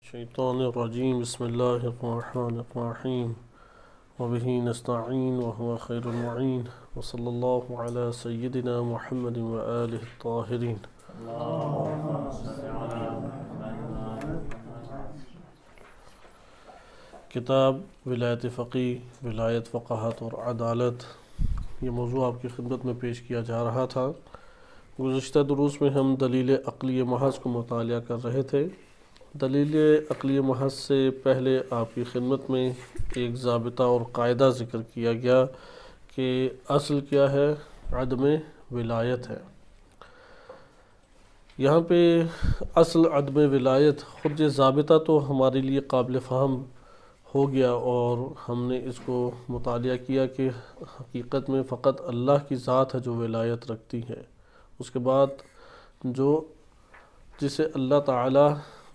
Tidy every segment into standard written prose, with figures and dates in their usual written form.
الشيطان الرجيم بسم الله الرحمن الرحيم وبه نستعين وهو خير المعين وصلى الله على سيدنا محمد وآله الطاهرين. کتاب ولایت فقیہ، ولایت فقاہت اور عدالت، یہ موضوع آپ کی خدمت میں پیش کیا جا رہا تھا۔ گزشتہ دروس میں ہم دلیل عقلی محض کو مطالعہ کر رہے تھے۔ دلیل عقلی محض سے پہلے آپ کی خدمت میں ایک ضابطہ اور قاعدہ ذکر کیا گیا کہ اصل کیا ہے؟ عدم ولایت ہے۔ یہاں پہ اصل عدم ولایت، خود یہ ضابطہ تو ہمارے لیے قابل فہم ہو گیا اور ہم نے اس کو مطالعہ کیا کہ حقیقت میں فقط اللہ کی ذات ہے جو ولایت رکھتی ہے۔ اس کے بعد جسے اللہ تعالی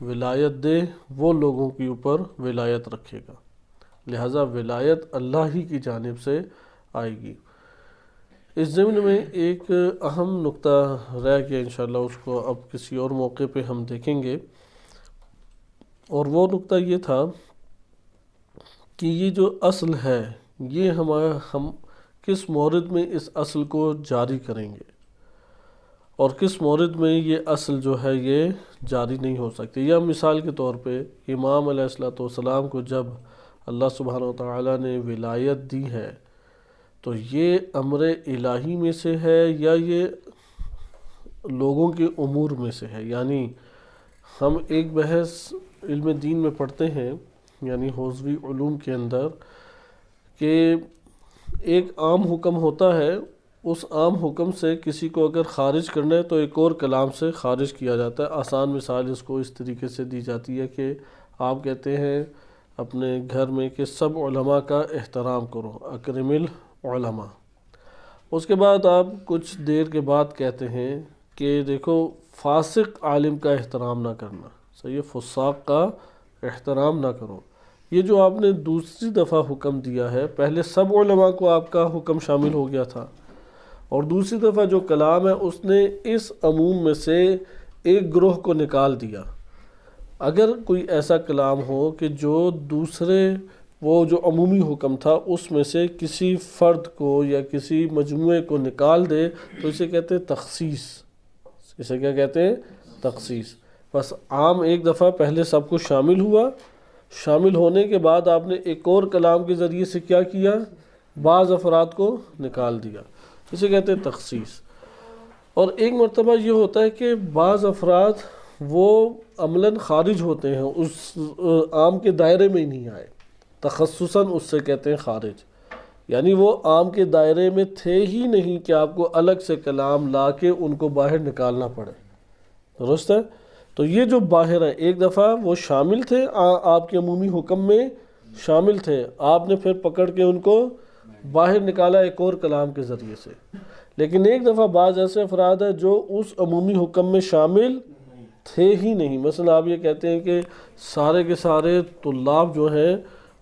ولایت دے وہ لوگوں کے اوپر ولایت رکھے گا، لہذا ولایت اللہ ہی کی جانب سے آئے گی۔ اس ضمن میں ایک اہم نقطہ رہ گیا، انشاءاللہ اس کو اب کسی اور موقع پہ ہم دیکھیں گے، اور وہ نقطہ یہ تھا کہ یہ جو اصل ہے یہ ہم کس مورد میں اس اصل کو جاری کریں گے اور کس مورد میں یہ اصل جو ہے یہ جاری نہیں ہو سکتی۔ یا مثال کے طور پہ امام علیہ السلام کو جب اللہ سبحانہ وتعالی نے ولایت دی ہے تو یہ امر الہی میں سے ہے یا یہ لوگوں کے امور میں سے ہے؟ یعنی ہم ایک بحث علم دین میں پڑھتے ہیں، یعنی حوزوی علوم کے اندر، کہ ایک عام حکم ہوتا ہے، اس عام حکم سے کسی کو اگر خارج کرنا ہے تو ایک اور کلام سے خارج کیا جاتا ہے۔ آسان مثال اس کو اس طریقے سے دی جاتی ہے کہ آپ کہتے ہیں اپنے گھر میں کہ سب علماء کا احترام کرو، اکرم العلماء۔ اس کے بعد آپ کچھ دیر کے بعد کہتے ہیں کہ دیکھو فاسق عالم کا احترام نہ کرنا، صحیح، فساق کا احترام نہ کرو۔ یہ جو آپ نے دوسری دفعہ حکم دیا ہے، پہلے سب علماء کو آپ کا حکم شامل ہو گیا تھا، اور دوسری دفعہ جو کلام ہے اس نے اس عموم میں سے ایک گروہ کو نکال دیا۔ اگر کوئی ایسا کلام ہو کہ جو دوسرے وہ جو عمومی حکم تھا اس میں سے کسی فرد کو یا کسی مجموعے کو نکال دے تو اسے کہتے ہیں تخصیص۔ اسے کیا کہتے ہیں؟ تخصیص۔ بس عام ایک دفعہ پہلے سب کو شامل ہوا، شامل ہونے کے بعد آپ نے ایک اور کلام کے ذریعے سے کیا کیا؟ بعض افراد کو نکال دیا، اسے کہتے ہیں تخصیص۔ اور ایک مرتبہ یہ ہوتا ہے کہ بعض افراد وہ عملاً خارج ہوتے ہیں، اس عام کے دائرے میں ہی نہیں آئے، تخصصاً اس سے کہتے ہیں خارج، یعنی وہ عام کے دائرے میں تھے ہی نہیں کہ آپ کو الگ سے کلام لا کے ان کو باہر نکالنا پڑے، درست ہے؟ تو یہ جو باہر ہے، ایک دفعہ وہ شامل تھے، آپ کے عمومی حکم میں شامل تھے، آپ نے پھر پکڑ کے ان کو باہر نکالا ایک اور کلام کے ذریعے سے۔ لیکن ایک دفعہ بعض ایسے افراد ہیں جو اس عمومی حکم میں شامل تھے ہی نہیں۔ مثلا آپ یہ کہتے ہیں کہ سارے کے سارے طلاب جو ہیں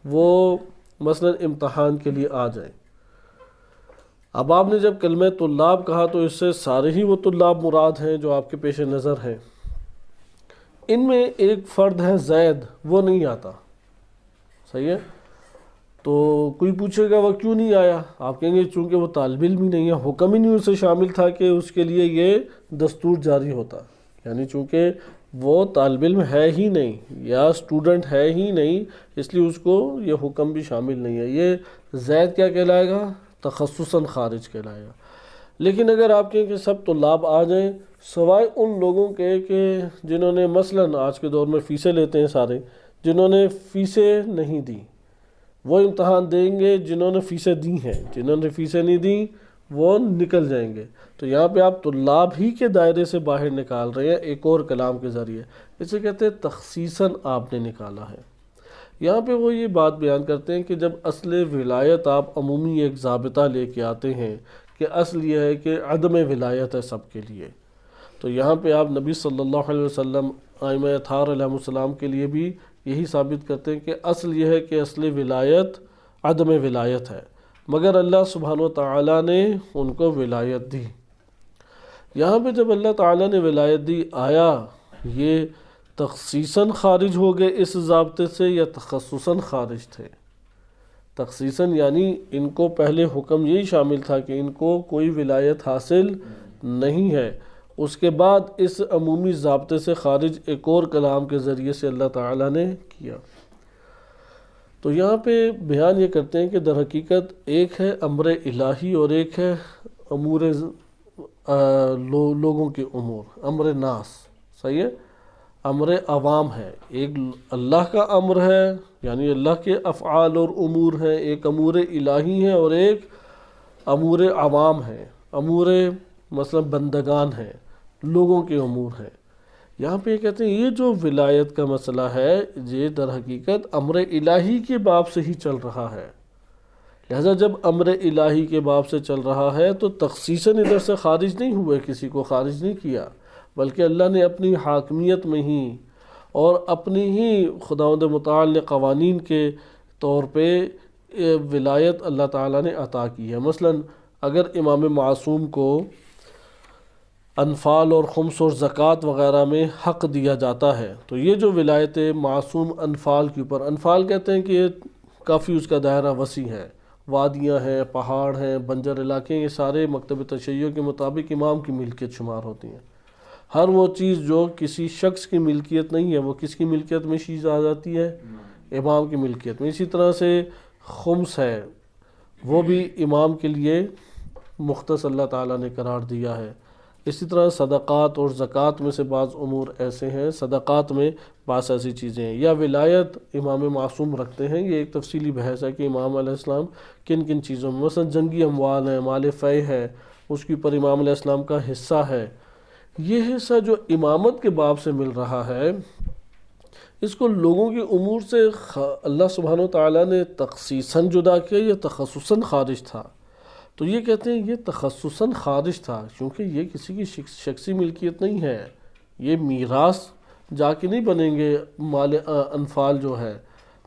وہ مثلا امتحان کے لیے آ جائیں۔ اب آپ نے جب کلمہ طلاب کہا تو اس سے سارے ہی وہ طلاب مراد ہیں جو آپ کے پیش نظر ہیں۔ ان میں ایک فرد ہے زید، وہ نہیں آتا، صحیح ہے؟ تو کوئی پوچھے گا وہ کیوں نہیں آیا؟ آپ کہیں گے چونکہ وہ طالب علم ہی نہیں ہے، حکم ہی نہیں اسے شامل تھا کہ اس کے لیے یہ دستور جاری ہوتا، یعنی چونکہ وہ طالب علم ہے ہی نہیں یا اسٹوڈنٹ ہے ہی نہیں، اس لیے اس کو یہ حکم بھی شامل نہیں ہے۔ یہ زید کیا کہلائے گا؟ تخصصاً خارج کہلائے گا۔ لیکن اگر آپ کہیں کہ سب طلاب آ جائیں سوائے ان لوگوں کے کہ جنہوں نے مثلاً آج کے دور میں فیسیں لیتے ہیں سارے، جنہوں نے فیسیں نہیں دیں وہ امتحان دیں گے، جنہوں نے فیسیں دی ہیں، جنہوں نے فیسیں نہیں دیں وہ نکل جائیں گے۔ تو یہاں پہ آپ طلاب ہی کے دائرے سے باہر نکال رہے ہیں ایک اور کلام کے ذریعے، اسے کہتے ہیں تخصیصاً آپ نے نکالا ہے۔ یہاں پہ وہ یہ بات بیان کرتے ہیں کہ جب اصل ولایت آپ عمومی ایک ضابطہ لے کے آتے ہیں کہ اصل یہ ہے کہ عدم ولایت ہے سب کے لیے، تو یہاں پہ آپ نبی صلی اللہ علیہ وسلم، ائمہ اطہار علیہ السلام کے لیے بھی یہی ثابت کرتے ہیں کہ اصل یہ ہے کہ اصل ولایت عدم ولایت ہے، مگر اللہ سبحانہ وتعالی نے ان کو ولایت دی۔ یہاں پہ جب اللہ تعالیٰ نے ولایت دی، آیا یہ تخصیصاً خارج ہو گئے اس ضابطے سے یا تخصصاً خارج تھے؟ تخصیصاً یعنی ان کو پہلے حکم یہی شامل تھا کہ ان کو کوئی ولایت حاصل نہیں ہے، اس کے بعد اس عمومی ضابطے سے خارج ایک اور کلام کے ذریعے سے اللہ تعالیٰ نے کیا۔ تو یہاں پہ بیان یہ کرتے ہیں کہ در حقیقت ایک ہے امر الہی اور ایک ہے امور لوگوں کے امور، امر ناس، صحیح ہے، امر عوام ہے۔ ایک اللہ کا امر ہے یعنی اللہ کے افعال اور امور ہیں، ایک امور الہی ہیں اور ایک امور عوام ہیں، امور مثلا بندگان ہیں، لوگوں کے امور ہیں۔ یہاں پہ یہ کہتے ہیں یہ جو ولایت کا مسئلہ ہے یہ در حقیقت امر الہی کے باب سے ہی چل رہا ہے، لہذا جب امر الہی کے باب سے چل رہا ہے تو تخصیصاً ادھر سے خارج نہیں ہوئے، کسی کو خارج نہیں کیا، بلکہ اللہ نے اپنی حاکمیت میں ہی اور اپنی ہی خداوند متعال نے قوانین کے طور پہ ولایت اللہ تعالیٰ نے عطا کی ہے۔ مثلا اگر امام معصوم کو انفال اور خمس اور زکوٰۃ وغیرہ میں حق دیا جاتا ہے تو یہ جو ولایت معصوم انفال کے اوپر، انفال کہتے ہیں کہ یہ کافی اس کا دائرہ وسیع ہے، وادیاں ہیں، پہاڑ ہیں، بنجر علاقے، یہ سارے مکتب تشیع کے مطابق امام کی ملکیت شمار ہوتی ہیں۔ ہر وہ چیز جو کسی شخص کی ملکیت نہیں ہے وہ کس کی ملکیت میں چیز آ جاتی ہے؟ امام کی ملکیت میں۔ اسی طرح سے خمس ہے وہ بھی امام کے لیے مختص اللہ تعالیٰ نے قرار دیا ہے۔ اسی طرح صدقات اور زکوٰۃ میں سے بعض امور ایسے ہیں، صدقات میں بعض ایسی چیزیں ہیں، یا ولایت امام معصوم رکھتے ہیں۔ یہ ایک تفصیلی بحث ہے کہ امام علیہ السلام کن کن چیزوں میں، مثلا جنگی اموال ہیں، مال فیع ہے، اس کے اوپر امام علیہ السلام کا حصہ ہے۔ یہ حصہ جو امامت کے باب سے مل رہا ہے اس کو لوگوں کے امور سے اللہ سبحانہ وتعالیٰ نے تخصیصاً جدا کیا یا تخصصاً خارج تھا؟ تو یہ کہتے ہیں یہ تخصصاً خارج تھا، کیونکہ یہ کسی کی شخصی ملکیت نہیں ہے، یہ میراث جا کے نہیں بنیں گے۔ مال انفال جو ہے،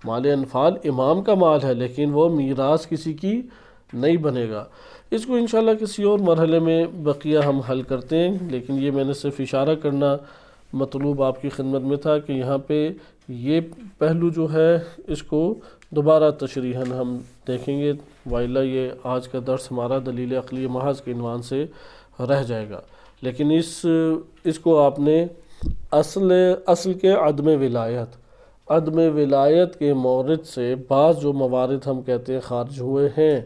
مال انفال امام کا مال ہے لیکن وہ میراث کسی کی نہیں بنے گا۔ اس کو انشاءاللہ کسی اور مرحلے میں بقیہ ہم حل کرتے ہیں، لیکن یہ میں نے صرف اشارہ کرنا مطلوب آپ کی خدمت میں تھا کہ یہاں پہ یہ پہلو جو ہے اس کو دوبارہ تشریحاً ہم دیکھیں گے، وائلہ یہ آج کا درس ہمارا دلیل عقلی محض کے عنوان سے رہ جائے گا۔ لیکن اس کو آپ نے اصل کے عدم ولایت کے مورد سے بعض جو موارد ہم کہتے ہیں خارج ہوئے ہیں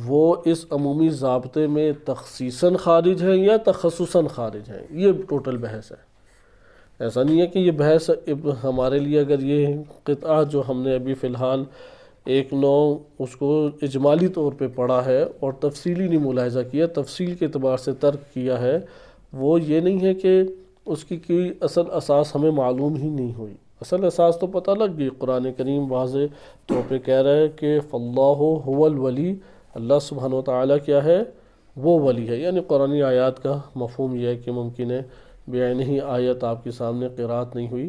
وہ اس عمومی ضابطے میں تخصیصاً خارج ہیں یا تخصصاً خارج ہیں، یہ ٹوٹل بحث ہے۔ ایسا نہیں ہے کہ یہ بحث ہمارے لیے، اگر یہ قطعہ جو ہم نے ابھی فی الحال 1-9 اس کو اجمالی طور پہ پڑھا ہے اور تفصیلی نہیں ملاحظہ کیا، تفصیل کے اعتبار سے ترک کیا ہے، وہ یہ نہیں ہے کہ اس کی کوئی اصل اساس ہمیں معلوم ہی نہیں ہوئی۔ اصل اساس تو پتہ لگ گئی، قرآن کریم واضح طور پہ کہہ رہا ہے کہ فاللہ هو الولی، اللہ سبحانہ وتعالیٰ کیا ہے؟ وہ ولی ہے۔ یعنی قرآنی آیات کا مفہوم یہ ہے کہ ممکن ہے بعین ہی آیت آپ کے سامنے قرات نہیں ہوئی،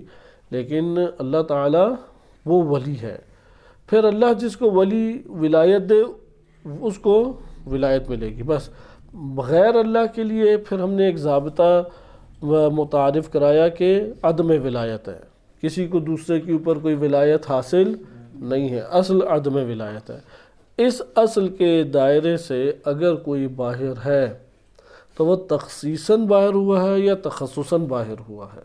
لیکن اللہ تعالیٰ وہ ولی ہے۔ پھر اللہ جس کو ولی ولایت دے اس کو ولایت ملے گی، بس۔ بغیر اللہ کے لیے پھر ہم نے ایک ضابطہ متعارف کرایا کہ عدم ولایت ہے، کسی کو دوسرے کے اوپر کوئی ولایت حاصل نہیں ہے، اصل عدم ولایت ہے۔ اس اصل کے دائرے سے اگر کوئی باہر ہے تو وہ تخصیصاً باہر ہوا ہے یا تخصصاً باہر ہوا ہے،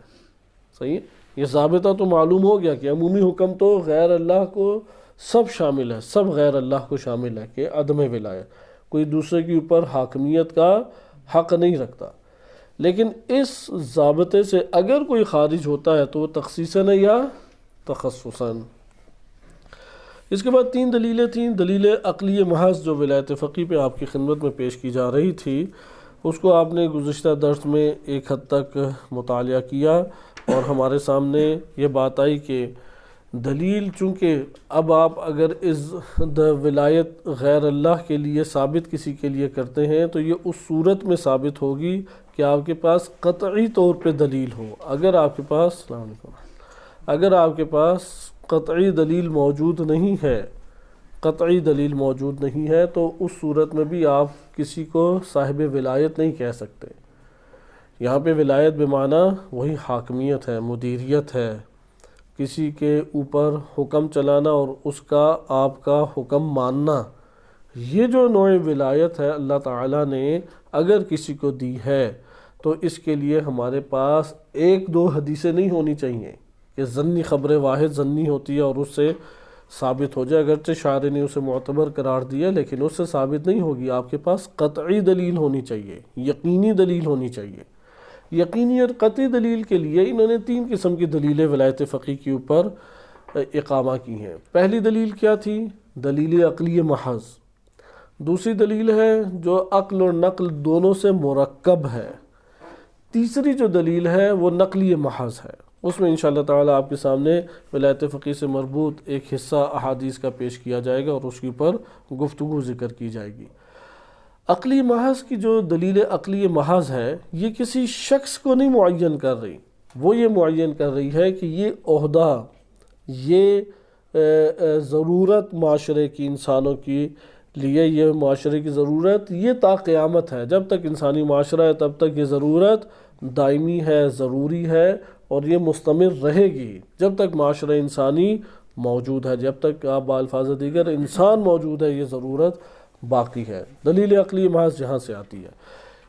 صحیح ہے؟ یہ ضابطہ تو معلوم ہو گیا کہ عمومی حکم تو غیر اللہ کو سب شامل ہے، سب غیر اللہ کو شامل ہے کہ عدم ولایت، کوئی دوسرے کے اوپر حاکمیت کا حق نہیں رکھتا۔ لیکن اس ضابطے سے اگر کوئی خارج ہوتا ہے تو وہ تخصیصاً ہے یا تخصصاً۔ اس کے بعد 3 دلیلیں تھیں۔ دلیل عقلی محض جو ولایت فقی پہ آپ کی خدمت میں پیش کی جا رہی تھی اس کو آپ نے گزشتہ درس میں ایک حد تک مطالعہ کیا اور ہمارے سامنے یہ بات آئی کہ دلیل چونکہ اب آپ اگر اس ولایت غیر اللہ کے لیے ثابت کسی کے لیے کرتے ہیں تو یہ اس صورت میں ثابت ہوگی کہ آپ کے پاس قطعی طور پہ دلیل ہو۔ اگر آپ کے پاس السلام علیکم، اگر آپ کے پاس قطعی دلیل موجود نہیں ہے، قطعی دلیل موجود نہیں ہے تو اس صورت میں بھی آپ کسی کو صاحب ولایت نہیں کہہ سکتے، یہاں پہ ولایت بمعنی وہی حاکمیت ہے، مدیریت ہے، کسی کے اوپر حکم چلانا اور اس کا آپ کا حکم ماننا. یہ جو نوع ولایت ہے اللہ تعالیٰ نے اگر کسی کو دی ہے تو اس کے لیے ہمارے پاس ایک دو حدیثیں نہیں ہونی چاہیے کہ ظنی خبر واحد ظنی ہوتی ہے اور اس سے ثابت ہو جائے. اگرچہ شارع نے اسے معتبر قرار دیا لیکن اس سے ثابت نہیں ہوگی. آپ کے پاس قطعی دلیل ہونی چاہیے، یقینی دلیل ہونی چاہیے. یقینی اور قطعی دلیل کے لیے انہوں نے 3 قسم کی دلیلیں ولایت فقی کے اوپر اقامہ کی ہیں. پہلی دلیل کیا تھی؟ دلیل عقلی محض. دوسری دلیل ہے جو عقل اور نقل دونوں سے مرکب ہے. تیسری جو دلیل ہے وہ نقلی محض ہے. اس میں انشاءاللہ تعالی آپ کے سامنے ولایت فقی سے مربوط ایک حصہ احادیث کا پیش کیا جائے گا اور اس کے اوپر گفتگو ذکر کی جائے گی. عقلی محض کی جو دلیل عقلی محض ہے یہ کسی شخص کو نہیں معین کر رہی، وہ یہ معین کر رہی ہے کہ یہ عہدہ، یہ ضرورت معاشرے کی، انسانوں کی لیے یہ معاشرے کی ضرورت یہ تا قیامت ہے. جب تک انسانی معاشرہ ہے تب تک یہ ضرورت دائمی ہے، ضروری ہے اور یہ مستمر رہے گی جب تک معاشرہ انسانی موجود ہے. جب تک آپ بالفاظ دیگر انسان موجود ہے یہ ضرورت باقی ہے. دلیل عقلی محض یہاں سے آتی ہے.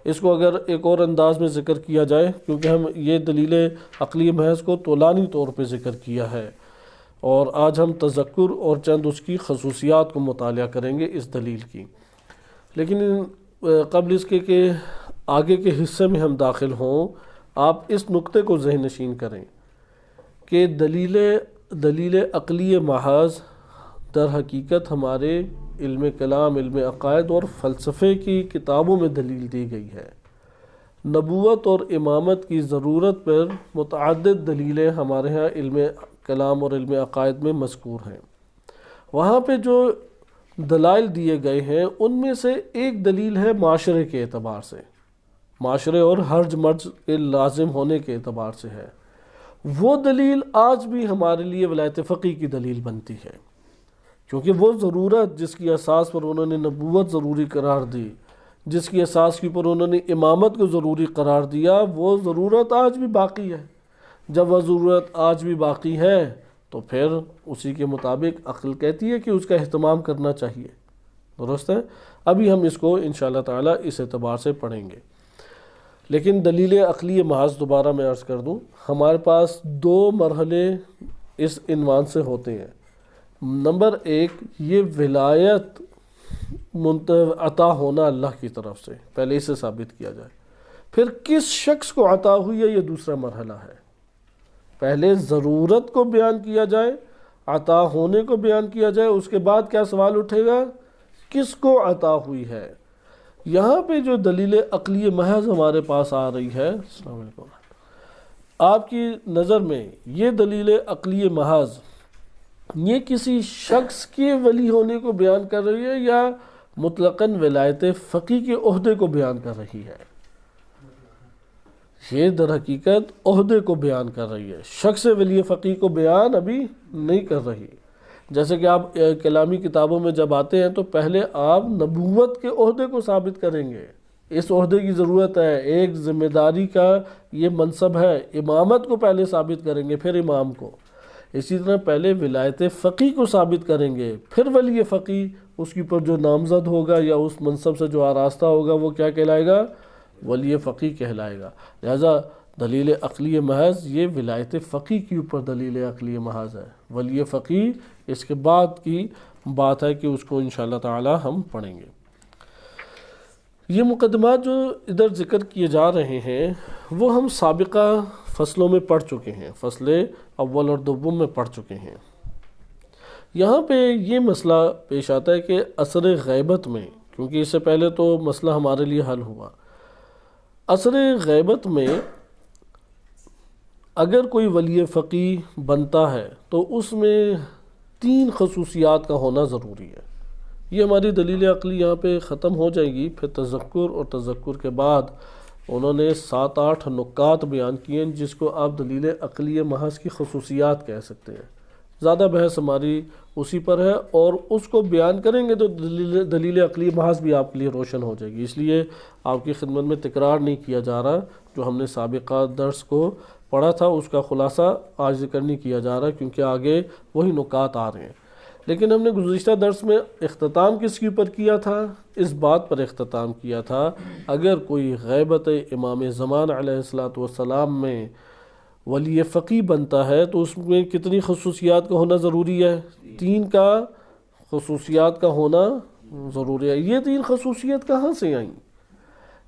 اس کو اگر ایک اور انداز میں ذکر کیا جائے، کیونکہ ہم یہ دلیل عقلی محض کو طولانی طور پہ ذکر کیا ہے اور آج ہم تذکر اور چند اس کی خصوصیات کو مطالعہ کریں گے اس دلیل کی. لیکن قبل اس کے کہ آگے کے حصے میں ہم داخل ہوں، آپ اس نقطے کو ذہن نشین کریں کہ دلیل عقلی محض در حقیقت ہمارے علم کلام، علم عقائد اور فلسفے کی کتابوں میں دلیل دی گئی ہے. نبوت اور امامت کی ضرورت پر متعدد دلیلیں ہمارے ہاں علم کلام اور علم عقائد میں مذکور ہیں. وہاں پہ جو دلائل دیے گئے ہیں ان میں سے ایک دلیل ہے معاشرے کے اعتبار سے، معاشرے اور ہرج مرج کے لازم ہونے کے اعتبار سے ہے. وہ دلیل آج بھی ہمارے لیے ولایت فقی کی دلیل بنتی ہے، کیونکہ وہ ضرورت جس کی اساس پر انہوں نے نبوت ضروری قرار دی، جس کی اساس کے اوپر انہوں نے امامت کو ضروری قرار دیا، وہ ضرورت آج بھی باقی ہے. جب وہ ضرورت آج بھی باقی ہے تو پھر اسی کے مطابق عقل کہتی ہے کہ اس کا اہتمام کرنا چاہیے. درست ہے؟ ابھی ہم اس کو انشاءاللہ تعالی اس اعتبار سے پڑھیں گے. لیکن دلیل عقلی محض دوبارہ میں عرض کر دوں، ہمارے پاس 2 مرحلے اس عنوان سے ہوتے ہیں. نمبر 1، یہ ولایت عطا ہونا اللہ کی طرف سے، پہلے اسے ثابت کیا جائے. پھر کس شخص کو عطا ہوئی ہے یہ دوسرا مرحلہ ہے. پہلے ضرورت کو بیان کیا جائے، عطا ہونے کو بیان کیا جائے، اس کے بعد کیا سوال اٹھے گا؟ کس کو عطا ہوئی ہے. یہاں پہ جو دلیل عقلی محض ہمارے پاس آ رہی ہے، السلام علیکم، آپ کی نظر میں یہ دلیل عقلی محض یہ کسی شخص کے ولی ہونے کو بیان کر رہی ہے یا مطلقاً ولایت فقی کے عہدے کو بیان کر رہی ہے؟ یہ در حقیقت عہدے کو بیان کر رہی ہے، شخص ولی فقی کو بیان ابھی نہیں کر رہی. جیسے کہ آپ کلامی کتابوں میں جب آتے ہیں تو پہلے آپ نبوت کے عہدے کو ثابت کریں گے، اس عہدے کی ضرورت ہے، ایک ذمہ داری کا یہ منصب ہے. امامت کو پہلے ثابت کریں گے پھر امام کو. اسی طرح پہلے ولایت فقی کو ثابت کریں گے پھر ولی فقی، اس کے اوپر جو نامزد ہوگا یا اس منصب سے جو آراستہ ہوگا وہ کیا کہلائے گا؟ ولی فقی کہلائے گا. لہذا دلیل عقلی محض یہ ولایت فقی کے اوپر دلیل عقلی محض ہے. ولی فقی اس کے بعد کی بات ہے کہ اس کو انشاءاللہ تعالی ہم پڑھیں گے. یہ مقدمات جو ادھر ذکر کیے جا رہے ہیں وہ ہم سابقہ فصلوں میں پڑھ چکے ہیں، فصل اول اور دوم میں پڑھ چکے ہیں. یہاں پہ یہ مسئلہ پیش آتا ہے کہ اثر غیبت میں، کیونکہ اس سے پہلے تو مسئلہ ہمارے لیے حل ہوا، اثر غیبت میں اگر کوئی ولی فقی بنتا ہے تو اس میں 3 خصوصیات کا ہونا ضروری ہے. یہ ہماری دلیل عقلی یہاں پہ ختم ہو جائے گی. پھر تذکر اور تذکر کے بعد انہوں نے 7-8 نکات بیان کیے ہیں جس کو آپ دلیل عقلی محض کی خصوصیات کہہ سکتے ہیں. زیادہ بحث ہماری اسی پر ہے، اور اس کو بیان کریں گے تو دلیل عقلی محض بھی آپ کے لیے روشن ہو جائے گی. اس لیے آپ کی خدمت میں تکرار نہیں کیا جا رہا، جو ہم نے سابقہ درس کو پڑھا تھا اس کا خلاصہ آج ذکر نہیں کیا جا رہا، کیونکہ آگے وہی نکات آ رہے ہیں. لیکن ہم نے گزشتہ درس میں اختتام کس کے اوپر کیا تھا؟ اس بات پر اختتام کیا تھا اگر کوئی غیبت امام زمان علیہ السلام میں ولی فقی بنتا ہے تو اس میں کتنی خصوصیات کا ہونا ضروری ہے؟ 3 کا خصوصیات کا ہونا ضروری ہے. یہ 3 خصوصیت کہاں سے آئیں؟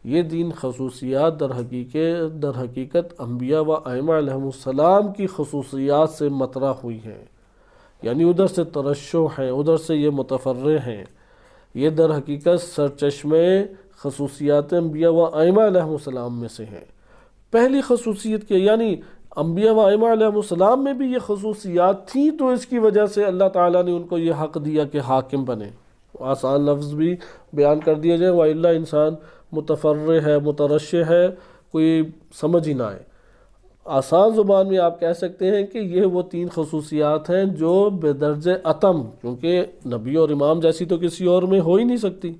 یہ 3 خصوصیات در حقیقت انبیاء و ائمہ علیہم السلام کی خصوصیات سے مطرح ہوئی ہیں. یعنی ادھر سے ترشح ہیں، ادھر سے یہ متفرع ہیں. یہ در حقیقت سرچشمے خصوصیات انبیاء و ائمہ علیہم السلام میں سے ہیں. پہلی خصوصیت کے یعنی انبیاء و ائمہ علیہم السلام میں بھی یہ خصوصیات تھیں، تو اس کی وجہ سے اللہ تعالیٰ نے ان کو یہ حق دیا کہ حاکم بنے. آسان لفظ بھی بیان کر دیا جائے، وَإِلَّا انسان متفرع ہے، مترشح ہے، کوئی سمجھ ہی نہ آئے. آسان زبان میں آپ کہہ سکتے ہیں کہ یہ وہ 3 خصوصیات ہیں جو بدرجہ اتم، کیونکہ نبی اور امام جیسی تو کسی اور میں ہو ہی نہیں سکتی،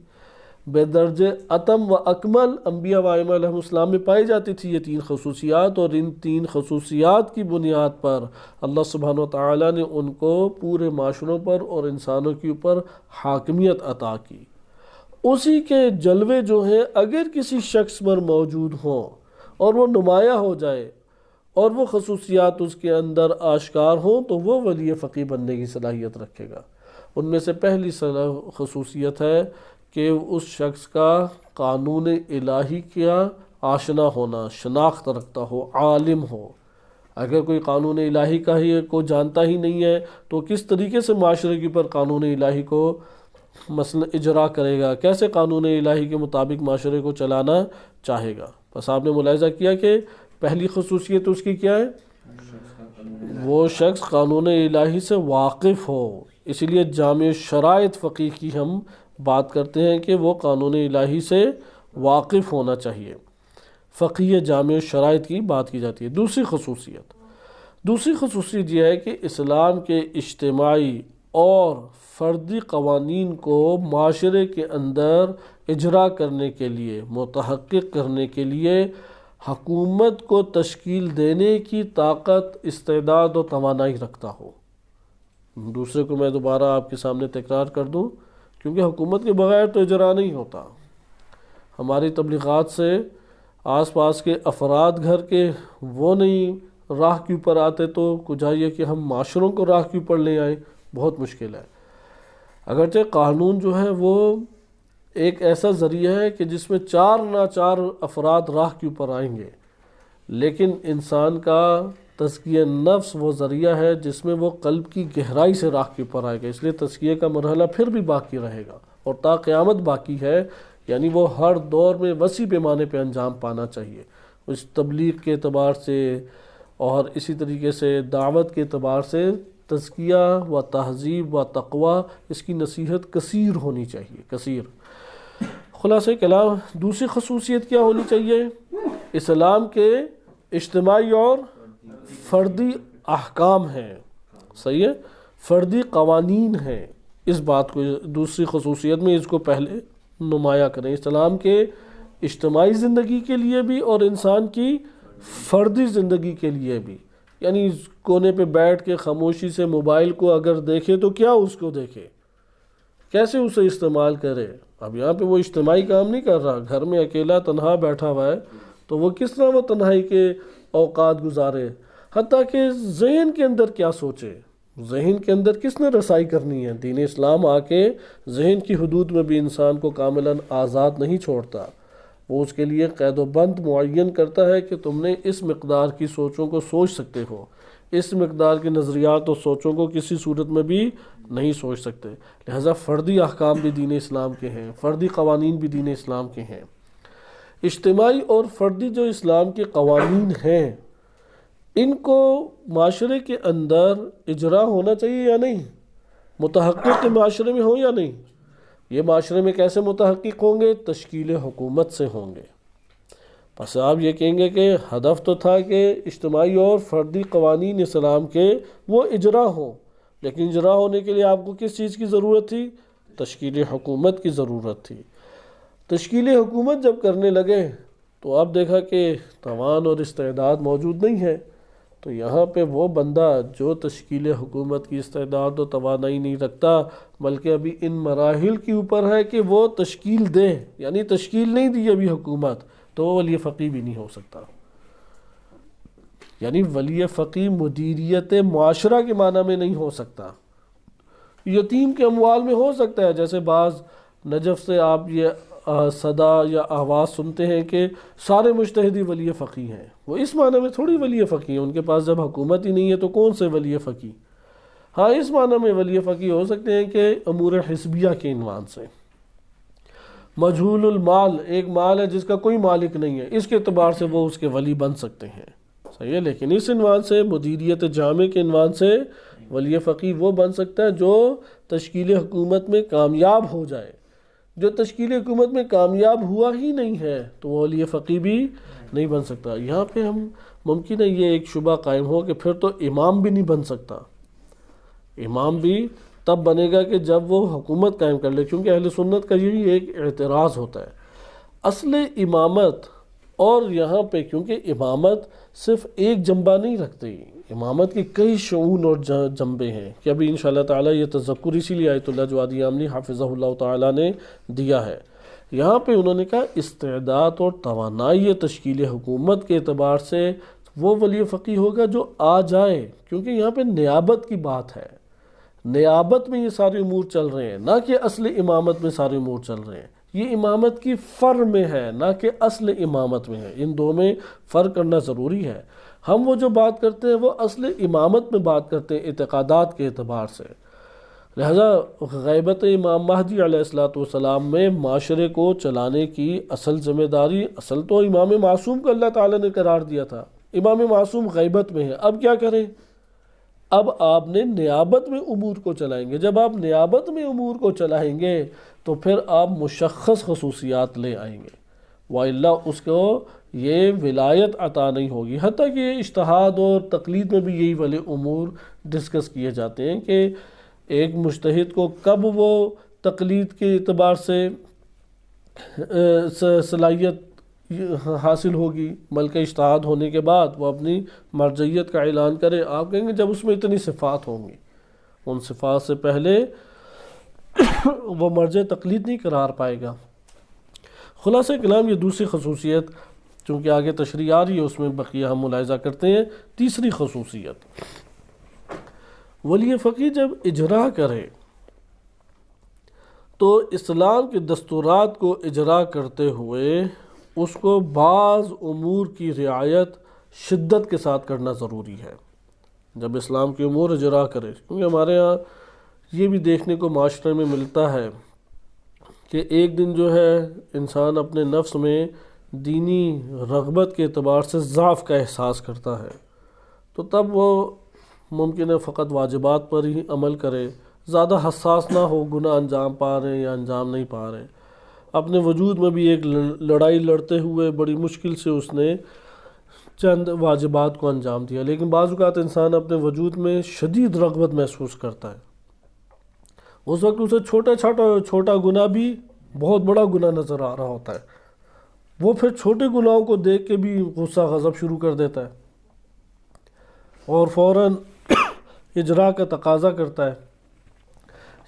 بدرجہ اتم و اکمل انبیاء و ائمہ علیہم السلام میں پائی جاتی تھی یہ 3 خصوصیات. اور ان 3 خصوصیات کی بنیاد پر اللہ سبحانہ و تعالیٰ نے ان کو پورے معاشروں پر اور انسانوں کے اوپر حاکمیت عطا کی. اسی کے جلوے جو ہیں اگر کسی شخص پر موجود ہوں اور وہ نمایاں ہو جائے اور وہ خصوصیات اس کے اندر آشکار ہوں تو وہ ولی فقی بننے کی صلاحیت رکھے گا. ان میں سے پہلی خصوصیت ہے کہ اس شخص کا قانون الہی کا آشنا ہونا، شناخت رکھتا ہو، عالم ہو. اگر کوئی قانون الہی کا ہی کو جانتا ہی نہیں ہے تو کس طریقے سے معاشرے کے اوپر قانون الہی کو مثلا اجرا کرے گا، کیسے قانون الہی کے مطابق معاشرے کو چلانا چاہے گا؟ بس آپ نے ملاحظہ کیا کہ پہلی خصوصیت اس کی کیا ہے؟ وہ شخص قانون الہی سے واقف ہو. اسی لیے جامع شرائط فقیہ کی ہم بات کرتے ہیں کہ وہ قانون الہی سے واقف ہونا چاہیے. فقیہ جامع شرائط کی بات کی جاتی ہے. دوسری خصوصیت یہ ہے کہ اسلام کے اجتماعی اور فردی قوانین کو معاشرے کے اندر اجرا کرنے کے لیے، متحقق کرنے کے لیے حکومت کو تشکیل دینے کی طاقت، استعداد و توانائی رکھتا ہو. دوسرے کو میں دوبارہ آپ کے سامنے تکرار کر دوں، کیونکہ حکومت کے بغیر تو اجرا نہیں ہوتا. ہماری تبلیغات سے آس پاس کے افراد گھر کے وہ نہیں راہ کے اوپر آتے تو چاہیے کہ ہم معاشروں کو راہ کے اوپر لے آئیں، بہت مشکل ہے. اگرچہ قانون جو ہے وہ ایک ایسا ذریعہ ہے کہ جس میں 4 نہ 4 افراد راہ کے اوپر آئیں گے، لیکن انسان کا تزکیہ نفس وہ ذریعہ ہے جس میں وہ قلب کی گہرائی سے راہ کے اوپر آئے گا. اس لیے تزکیہ کا مرحلہ پھر بھی باقی رہے گا اور تا قیامت باقی ہے. یعنی وہ ہر دور میں وسیع پیمانے پہ انجام پانا چاہیے. اس تبلیغ کے اعتبار سے اور اسی طریقے سے دعوت کے اعتبار سے تزکیہ و تہذیب و تقوی اس کی نصیحت کثیر ہونی چاہیے، کثیر. خلاصہ کلام دوسری خصوصیت کیا ہونی چاہیے؟ اسلام کے اجتماعی اور فردی احکام ہیں، صحیح ہے، فردی قوانین ہیں. اس بات کو دوسری خصوصیت میں اس کو پہلے نمایاں کریں. اسلام کے اجتماعی زندگی کے لیے بھی اور انسان کی فردی زندگی کے لیے بھی. یعنی کونے پہ بیٹھ کے خاموشی سے موبائل کو اگر دیکھے تو کیا اس کو دیکھے، کیسے اسے استعمال کرے. اب یہاں پہ وہ اجتماعی کام نہیں کر رہا، گھر میں اکیلا تنہا بیٹھا ہوا ہے تو وہ کس طرح وہ تنہائی کے اوقات گزارے، حتیٰ کہ ذہن کے اندر کیا سوچے، ذہن کے اندر کس نے رسائی کرنی ہے. دین اسلام آ کے ذہن کی حدود میں بھی انسان کو کاملاً آزاد نہیں چھوڑتا. وہ اس کے لیے قید و بند معین کرتا ہے کہ تم نے اس مقدار کی سوچوں کو سوچ سکتے ہو، اس مقدار کے نظریات اور سوچوں کو کسی صورت میں بھی نہیں سوچ سکتے. لہذا فردی احکام بھی دین اسلام کے ہیں، فردی قوانین بھی دین اسلام کے ہیں. اجتماعی اور فردی جو اسلام کے قوانین ہیں ان کو معاشرے کے اندر اجرا ہونا چاہیے یا نہیں؟ متحقق کے معاشرے میں ہوں یا نہیں؟ یہ معاشرے میں کیسے متحقق ہوں گے؟ تشکیل حکومت سے ہوں گے. پس آپ یہ کہیں گے کہ ہدف تو تھا کہ اجتماعی اور فردی قوانین اسلام کے وہ اجرا ہوں، لیکن اجرا ہونے کے لیے آپ کو کس چیز کی ضرورت تھی؟ تشکیل حکومت کی ضرورت تھی۔ تشکیل حکومت جب کرنے لگے تو اب دیکھا کہ توان اور استعداد موجود نہیں ہے، تو یہاں پہ وہ بندہ جو تشکیل حکومت کی استعداد و توانائی نہیں رکھتا بلکہ ابھی ان مراحل کے اوپر ہے کہ وہ تشکیل دے، یعنی تشکیل نہیں دی ابھی حکومت، تو وہ ولی فقیہ بھی نہیں ہو سکتا۔ یعنی ولی فقیہ مدیریت معاشرہ کے معنی میں نہیں ہو سکتا، یتیم کے اموال میں ہو سکتا ہے۔ جیسے بعض نجف سے آپ یہ صدا یا آواز سنتے ہیں کہ سارے مجتہدی ولی فقیہ ہیں، وہ اس معنی میں تھوڑی ولی فقیہ ہیں، ان کے پاس جب حکومت ہی نہیں ہے تو کون سے ولی فقیہ؟ ہاں اس معنی میں ولی فقیہ ہو سکتے ہیں کہ امور حزبیہ کے عنوان سے۔ مجہول المال، ایک مال ہے جس کا کوئی مالک نہیں ہے، اس کے اعتبار سے وہ اس کے ولی بن سکتے ہیں، صحیح ہے۔ لیکن اس عنوان سے مدیریت جامع کے عنوان سے ولی فقیہ وہ بن سکتا ہے جو تشکیل حکومت میں کامیاب ہو جائے۔ جو تشکیل حکومت میں کامیاب ہوا ہی نہیں ہے تو وہ ولی فقیہ بھی نہیں بن سکتا۔ یہاں پہ ہم ممکن ہے یہ ایک شبہ قائم ہو کہ پھر تو امام بھی نہیں بن سکتا۔ امام بھی تب بنے گا کہ جب وہ حکومت قائم کر لے، کیونکہ اہل سنت کا یہی ایک اعتراض ہوتا ہے۔ اصل امامت، اور یہاں پہ کیونکہ امامت صرف ایک جنبہ نہیں رکھتی، امامت کی کئی شعون اور جنبے ہیں کہ ابھی انشاءاللہ تعالیٰ یہ تذکر اسی لیے آیت اللہ جوادی عاملی حافظہ اللہ تعالیٰ نے دیا ہے۔ یہاں پہ انہوں نے کہا استعداد اور توانائی تشکیل حکومت کے اعتبار سے وہ ولی فقیہ ہوگا جو آ جائے، کیونکہ یہاں پہ نیابت کی بات ہے، نیابت میں یہ سارے امور چل رہے ہیں، نہ کہ اصل امامت میں سارے امور چل رہے ہیں۔ یہ امامت کی فرع میں ہے نہ کہ اصل امامت میں ہے، ان دو میں فرق کرنا ضروری ہے۔ ہم وہ جو بات کرتے ہیں وہ اصل امامت میں بات کرتے ہیں اعتقادات کے اعتبار سے۔ لہذا غیبت امام مہدی علیہ السلام میں معاشرے کو چلانے کی اصل ذمہ داری، اصل تو امام معصوم کو اللہ تعالیٰ نے قرار دیا تھا، امام معصوم غیبت میں ہے، اب کیا کریں؟ اب آپ نے نیابت میں امور کو چلائیں گے۔ جب آپ نیابت میں امور کو چلائیں گے تو پھر آپ مشخص خصوصیات لے آئیں گے، وَإِلَّا اس کو یہ ولایت عطا نہیں ہوگی۔ حتیٰ کہ اجتہاد اور تقلید میں بھی یہی والے امور ڈسکس کیے جاتے ہیں کہ ایک مجتہد کو کب وہ تقلید کے اعتبار سے صلاحیت حاصل ہوگی، بلکہ اجتہاد ہونے کے بعد وہ اپنی مرجعیت کا اعلان کرے۔ آپ کہیں گے جب اس میں اتنی صفات ہوں گی، ان صفات سے پہلے وہ مرجع تقلید نہیں قرار پائے گا۔ خلاصہ کلام یہ دوسری خصوصیت، چونکہ آگے تشریح آ رہی ہے اس میں بقیہ ہم ملاحظہ کرتے ہیں۔ تیسری خصوصیت، ولی فقیہ جب اجرا کرے تو اسلام کے دستورات کو اجرا کرتے ہوئے اس کو بعض امور کی رعایت شدت کے ساتھ کرنا ضروری ہے۔ جب اسلام کے امور اجرا کرے، کیونکہ ہمارے ہاں یہ بھی دیکھنے کو معاشرے میں ملتا ہے کہ ایک دن جو ہے انسان اپنے نفس میں دینی رغبت کے اعتبار سے ضعف کا احساس کرتا ہے، تو تب وہ ممکن ہے فقط واجبات پر ہی عمل کرے، زیادہ حساس نہ ہو گناہ انجام پا رہے ہیں یا انجام نہیں پا رہے۔ اپنے وجود میں بھی ایک لڑائی لڑتے ہوئے بڑی مشکل سے اس نے چند واجبات کو انجام دیا، لیکن بعض اوقات انسان اپنے وجود میں شدید رغبت محسوس کرتا ہے، اس وقت اسے چھوٹا گناہ بھی بہت بڑا گناہ نظر آ رہا ہوتا ہے، وہ پھر چھوٹے گناہوں کو دیکھ کے بھی غصہ غضب شروع کر دیتا ہے اور فوراً اجرا کا تقاضا کرتا ہے۔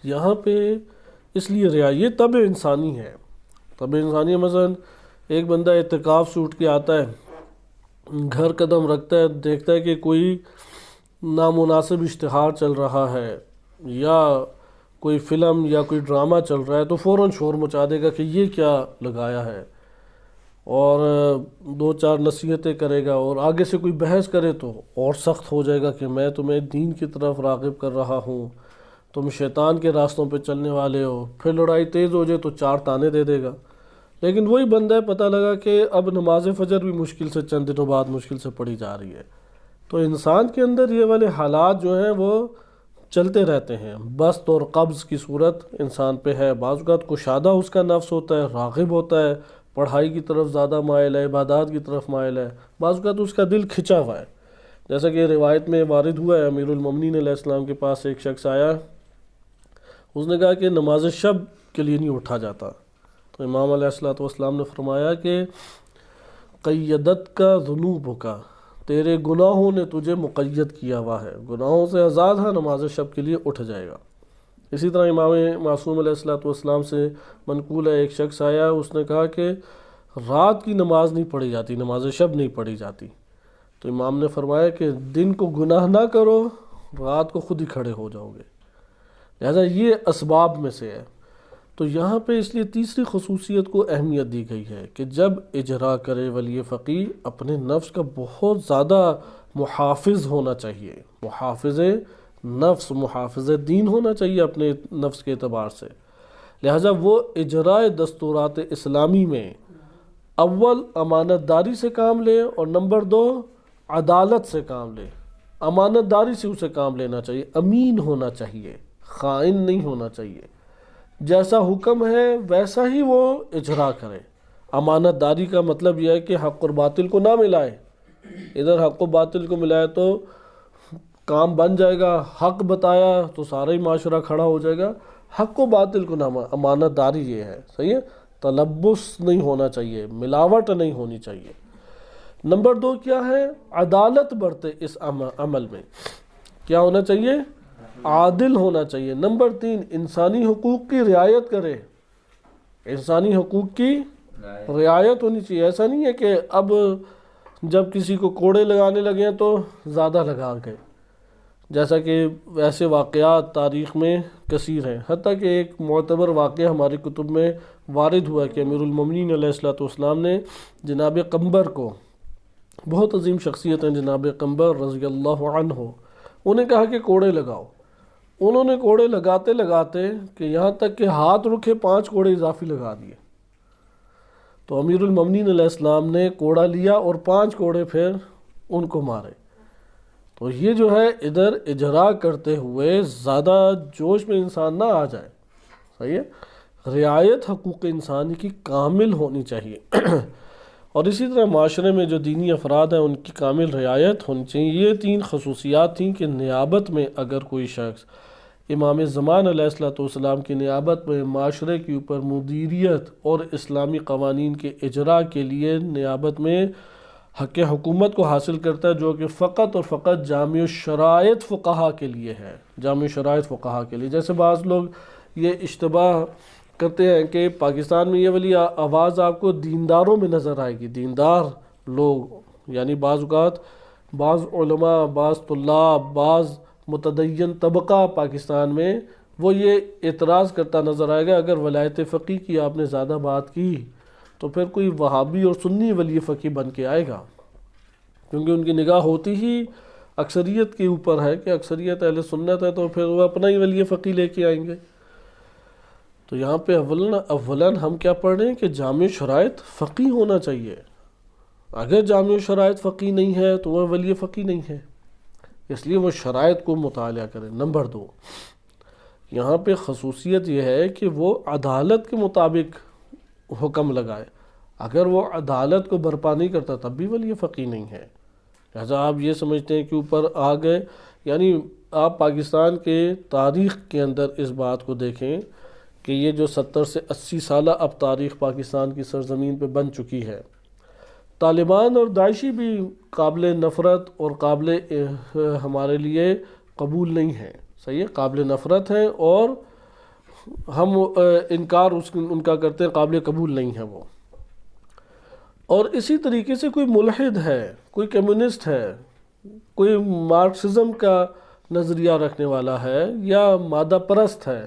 یہاں پہ اس لیے یہ طبع انسانی ہے، طبع انسانی۔ مثلا ایک بندہ اعتکاف سے اٹھ کے آتا ہے، گھر قدم رکھتا ہے، دیکھتا ہے کہ کوئی نامناسب اشتہار چل رہا ہے یا کوئی فلم یا کوئی ڈرامہ چل رہا ہے تو فوراً شور مچا دے گا کہ یہ کیا لگایا ہے، اور دو چار نصیحتیں کرے گا، اور آگے سے کوئی بحث کرے تو اور سخت ہو جائے گا کہ میں تمہیں دین کی طرف راغب کر رہا ہوں، تم شیطان کے راستوں پہ چلنے والے ہو۔ پھر لڑائی تیز ہو جائے تو چار تانے دے دے گا۔ لیکن وہی بندہ پتہ لگا کہ اب نماز فجر بھی مشکل سے چند دنوں بعد مشکل سے پڑھی جا رہی ہے۔ تو انسان کے اندر یہ والے حالات جو ہیں وہ چلتے رہتے ہیں، بسط اور قبض کی صورت انسان پہ ہے۔ بعض اوقات کشادہ اس کا نفس ہوتا ہے، راغب ہوتا ہے، پڑھائی کی طرف زیادہ مائل ہے، عبادات کی طرف مائل ہے، بعض اوقات اس کا دل کھنچا ہوا ہے۔ جیسا کہ روایت میں وارد ہوا ہے، امیر المومنین علیہ السلام کے پاس ایک شخص آیا، اس نے کہا کہ نماز شب کے لیے نہیں اٹھا جاتا، تو امام علیہ السلام نے فرمایا کہ قیدت کا ذنوب کا، تیرے گناہوں نے تجھے مقید کیا ہوا ہے، گناہوں سے آزاد ہے، نماز شب کے لیے اٹھ جائے گا۔ اسی طرح امام معصوم علیہ السلام سے منقول ہے، ایک شخص آیا، اس نے کہا کہ رات کی نماز نہیں پڑھی جاتی، نماز شب نہیں پڑھی جاتی، تو امام نے فرمایا کہ دن کو گناہ نہ کرو، رات کو خود ہی کھڑے ہو جاؤ گے، لہذا یہ اسباب میں سے ہے۔ تو یہاں پہ اس لیے تیسری خصوصیت کو اہمیت دی گئی ہے کہ جب اجرا کرے ولی فقیہ، اپنے نفس کا بہت زیادہ محافظ ہونا چاہیے، محافظ نفس، محافظ دین ہونا چاہیے اپنے نفس کے اعتبار سے، لہذا وہ اجرائے دستورات اسلامی میں اول امانت داری سے کام لے، اور نمبر 2 عدالت سے کام لے۔ امانت داری سے اسے کام لینا چاہیے، امین ہونا چاہیے، خائن نہیں ہونا چاہیے، جیسا حکم ہے ویسا ہی وہ اجرا کرے۔ امانت داری کا مطلب یہ ہے کہ حق اور باطل کو نہ ملائے، ادھر حق و باطل کو ملائے تو کام بن جائے گا، حق بتایا تو سارا ہی معاشرہ کھڑا ہو جائے گا، حق و باطل کو نہ، امانت داری یہ ہے، صحیح ہے، تلبس نہیں ہونا چاہیے، ملاوٹ نہیں ہونی چاہیے۔ نمبر 2 کیا ہے؟ عدالت برتے اس عمل میں، کیا ہونا چاہیے؟ عادل ہونا چاہیے۔ نمبر 3 انسانی حقوق کی رعایت کرے، انسانی حقوق کی رعایت ہونی چاہیے۔ ایسا نہیں ہے کہ اب جب کسی کو کوڑے لگانے لگے ہیں تو زیادہ لگا گئے، جیسا کہ ایسے واقعات تاریخ میں کثیر ہیں، حتیٰ کہ ایک معتبر واقعہ ہماری کتب میں وارد ہوا کہ امیر المومنین علیہ السلام نے جناب قنبر کو، بہت عظیم شخصیت ہیں جناب قنبر رضی اللہ عنہ، انہیں کہا کہ کوڑے لگاؤ، انہوں نے کوڑے لگاتے لگاتے کہ یہاں تک کہ ہاتھ رکھے 5 کوڑے اضافی لگا دیے، تو امیر المومنین علیہ السلام نے کوڑا لیا اور 5 کوڑے پھر ان کو مارے۔ تو یہ جو ہے ادھر اجرا کرتے ہوئے زیادہ جوش میں انسان نہ آ جائے، صحیح ہے، رعایت حقوق انسانی کی کامل ہونی چاہیے، اور اسی طرح معاشرے میں جو دینی افراد ہیں ان کی کامل رعایت ہونی چاہیے۔ یہ 3 خصوصیات تھیں کہ نیابت میں اگر کوئی شخص امام زمان علیہ السلام کی نیابت میں معاشرے کے اوپر مدیریت اور اسلامی قوانین کے اجرا کے لیے نیابت میں حق حکومت کو حاصل کرتا ہے، جو کہ فقط اور فقط جامع الشرائط فقہا کے لیے ہے، جامع الشرائط فقہا کے لیے۔ جیسے بعض لوگ یہ اشتباہ کرتے ہیں کہ پاکستان میں یہ والی آواز آپ کو دینداروں میں نظر آئے گی، دیندار لوگ یعنی بعض اوقات بعض علماء، بعض طلاب، بعض متدین طبقہ پاکستان میں وہ یہ اعتراض کرتا نظر آئے گا اگر ولایت فقیہ کی آپ نے زیادہ بات کی تو پھر کوئی وہابی اور سنی ولی فقیہ بن کے آئے گا، کیونکہ ان کی نگاہ ہوتی ہی اکثریت کے اوپر ہے کہ اکثریت اہل سنت ہے، تو پھر وہ اپنا ہی ولی فقیہ لے کے آئیں گے۔ تو یہاں پہ اولاً ہم کیا پڑھ رہے ہیں کہ جامع شرائط فقیہ ہونا چاہیے، اگر جامع شرائط فقیہ نہیں ہے تو وہ ولی فقیہ نہیں ہے، اس لیے وہ شرائط کو مطالعہ کریں۔ نمبر 2 یہاں پہ خصوصیت یہ ہے کہ وہ عدالت کے مطابق حکم لگائے، اگر وہ عدالت کو برپا نہیں کرتا تب بھی ولی فقیہ نہیں ہے۔ لہذا آپ یہ سمجھتے ہیں کہ اوپر آ گئے، یعنی آپ پاکستان کے تاریخ کے اندر اس بات کو دیکھیں کہ یہ جو 70 سے 80 سالہ اب تاریخ پاکستان کی سرزمین پہ بن چکی ہے، طالبان اور داعشی بھی قابل نفرت اور قابل ہمارے لیے قبول نہیں ہیں، صحیح ہے، قابل نفرت ہیں اور ہم انکار ان کا کرتے ہیں، قابل قبول نہیں ہے وہ۔ اور اسی طریقے سے کوئی ملحد ہے، کوئی کمیونسٹ ہے، کوئی مارکسزم کا نظریہ رکھنے والا ہے یا مادہ پرست ہے،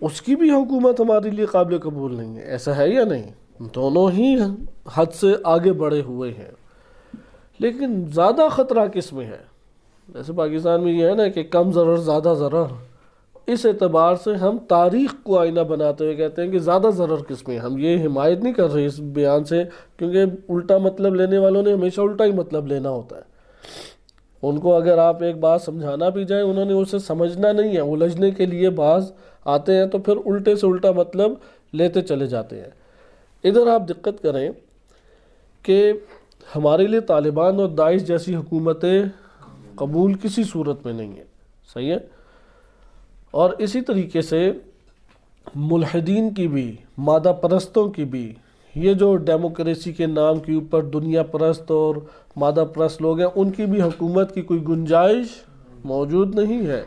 اس کی بھی حکومت ہمارے لیے قابل قبول نہیں ہے، ایسا ہے یا نہیں؟ دونوں ہی حد سے آگے بڑھے ہوئے ہیں، لیکن زیادہ خطرہ کس میں ہے؟ جیسے پاکستان میں یہ ہے نا کہ کم ضرر زیادہ ضرر، اس اعتبار سے ہم تاریخ کو آئینہ بناتے ہوئے کہتے ہیں کہ زیادہ ضرر کس میں۔ ہم یہ حمایت نہیں کر رہے اس بیان سے، کیونکہ الٹا مطلب لینے والوں نے ہمیشہ الٹا ہی مطلب لینا ہوتا ہے، ان کو اگر آپ ایک بات سمجھانا بھی جائیں انہوں نے اسے سمجھنا نہیں ہے، الجھنے کے لیے بعض آتے ہیں تو پھر الٹے سے الٹا مطلب لیتے چلے جاتے ہیں۔ ادھر آپ دقت کریں کہ ہمارے لیے طالبان اور داعش جیسی حکومتیں قبول کسی صورت میں نہیں ہیں، صحیح ہے۔ اور اسی طریقے سے ملحدین کی بھی، مادہ پرستوں کی بھی، یہ جو ڈیموکریسی کے نام کے اوپر دنیا پرست اور مادہ پرست لوگ ہیں، ان کی بھی حکومت کی کوئی گنجائش موجود نہیں ہے۔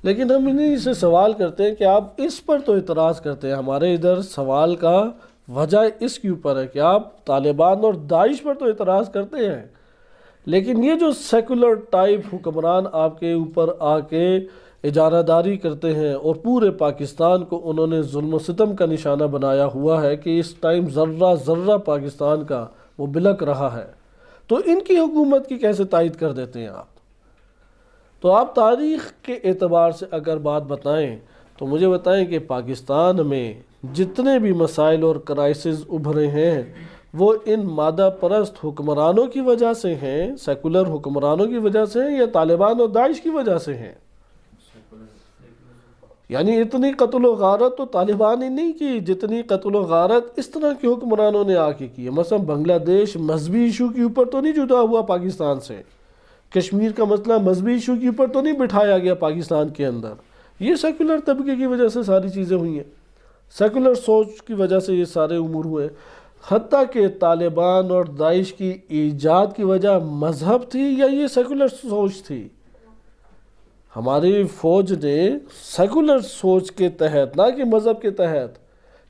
لیکن ہم انہیں سے سوال کرتے ہیں کہ آپ اس پر تو اعتراض کرتے ہیں، ہمارے ادھر سوال کا وجہ اس کے اوپر ہے کہ آپ طالبان اور داعش پر تو اعتراض کرتے ہیں، لیکن یہ جو سیکولر ٹائپ حکمران آپ کے اوپر آ کے اجارہ داری کرتے ہیں اور پورے پاکستان کو انہوں نے ظلم و ستم کا نشانہ بنایا ہوا ہے کہ اس ٹائم ذرہ ذرہ پاکستان کا وہ بلک رہا ہے، تو ان کی حکومت کی کیسے تائید کر دیتے ہیں آپ؟ تو آپ تاریخ کے اعتبار سے اگر بات بتائیں تو مجھے بتائیں کہ پاکستان میں جتنے بھی مسائل اور کرائسز ابھرے ہیں وہ ان مادہ پرست حکمرانوں کی وجہ سے ہیں، سیکولر حکمرانوں کی وجہ سے ہیں، یا طالبان اور داعش کی وجہ سے ہیں؟ یعنی اتنی قتل و غارت تو طالبان نے نہیں کی جتنی قتل و غارت اس طرح کے حکمرانوں نے آ کے کی ہے۔ مثلا بنگلہ دیش مذہبی ایشو کے اوپر تو نہیں جدا ہوا پاکستان سے، کشمیر کا مسئلہ مذہبی ایشو کے اوپر تو نہیں بٹھایا گیا پاکستان کے اندر، یہ سیکولر طبقے کی وجہ سے ساری چیزیں ہوئی ہیں، سیکولر سوچ کی وجہ سے یہ سارے امور ہوئے۔ حتیٰ کہ طالبان اور داعش کی ایجاد کی وجہ مذہب تھی یا یہ سیکولر سوچ تھی؟ ہماری فوج نے سیکولر سوچ کے تحت، نہ کہ مذہب کے تحت،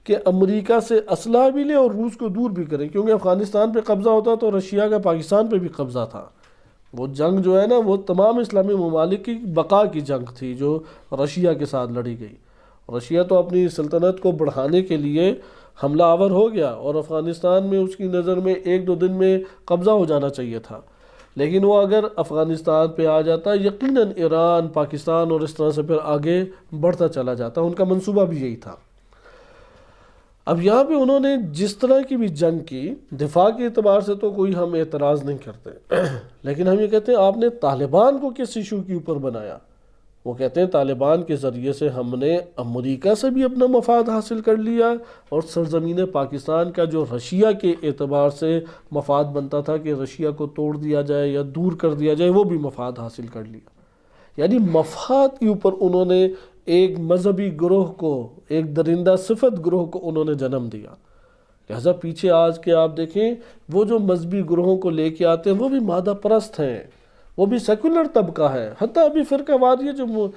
کہ امریکہ سے اسلحہ بھی لے اور روس کو دور بھی کرے، کیونکہ افغانستان پہ قبضہ ہوتا تو رشیا کا پاکستان پہ بھی قبضہ تھا۔ وہ جنگ جو ہے نا وہ تمام اسلامی ممالک کی بقا کی جنگ تھی جو رشیا کے ساتھ لڑی گئی۔ رشیا تو اپنی سلطنت کو بڑھانے کے لیے حملہ آور ہو گیا اور افغانستان میں اس کی نظر میں 1-2 دن میں قبضہ ہو جانا چاہیے تھا، لیکن وہ اگر افغانستان پہ آ جاتا یقیناً ایران، پاکستان اور اس طرح سے پھر آگے بڑھتا چلا جاتا، ان کا منصوبہ بھی یہی تھا۔ اب یہاں پہ انہوں نے جس طرح کی بھی جنگ کی، دفاع کے اعتبار سے تو کوئی ہم اعتراض نہیں کرتے، لیکن ہم یہ کہتے ہیں آپ نے طالبان کو کس ایشو کے اوپر بنایا؟ وہ کہتے ہیں طالبان کے ذریعے سے ہم نے امریکہ سے بھی اپنا مفاد حاصل کر لیا اور سرزمین پاکستان کا جو رشیا کے اعتبار سے مفاد بنتا تھا کہ رشیا کو توڑ دیا جائے یا دور کر دیا جائے، وہ بھی مفاد حاصل کر لیا۔ یعنی مفاد کے اوپر انہوں نے ایک مذہبی گروہ کو، ایک درندہ صفت گروہ کو انہوں نے جنم دیا۔ لہذا پیچھے آج کے آپ دیکھیں وہ جو مذہبی گروہوں کو لے کے آتے ہیں وہ بھی مادہ پرست ہیں، وہ بھی سیکولر طبقہ ہے۔ حتیٰ ابھی فرقہ واریت جو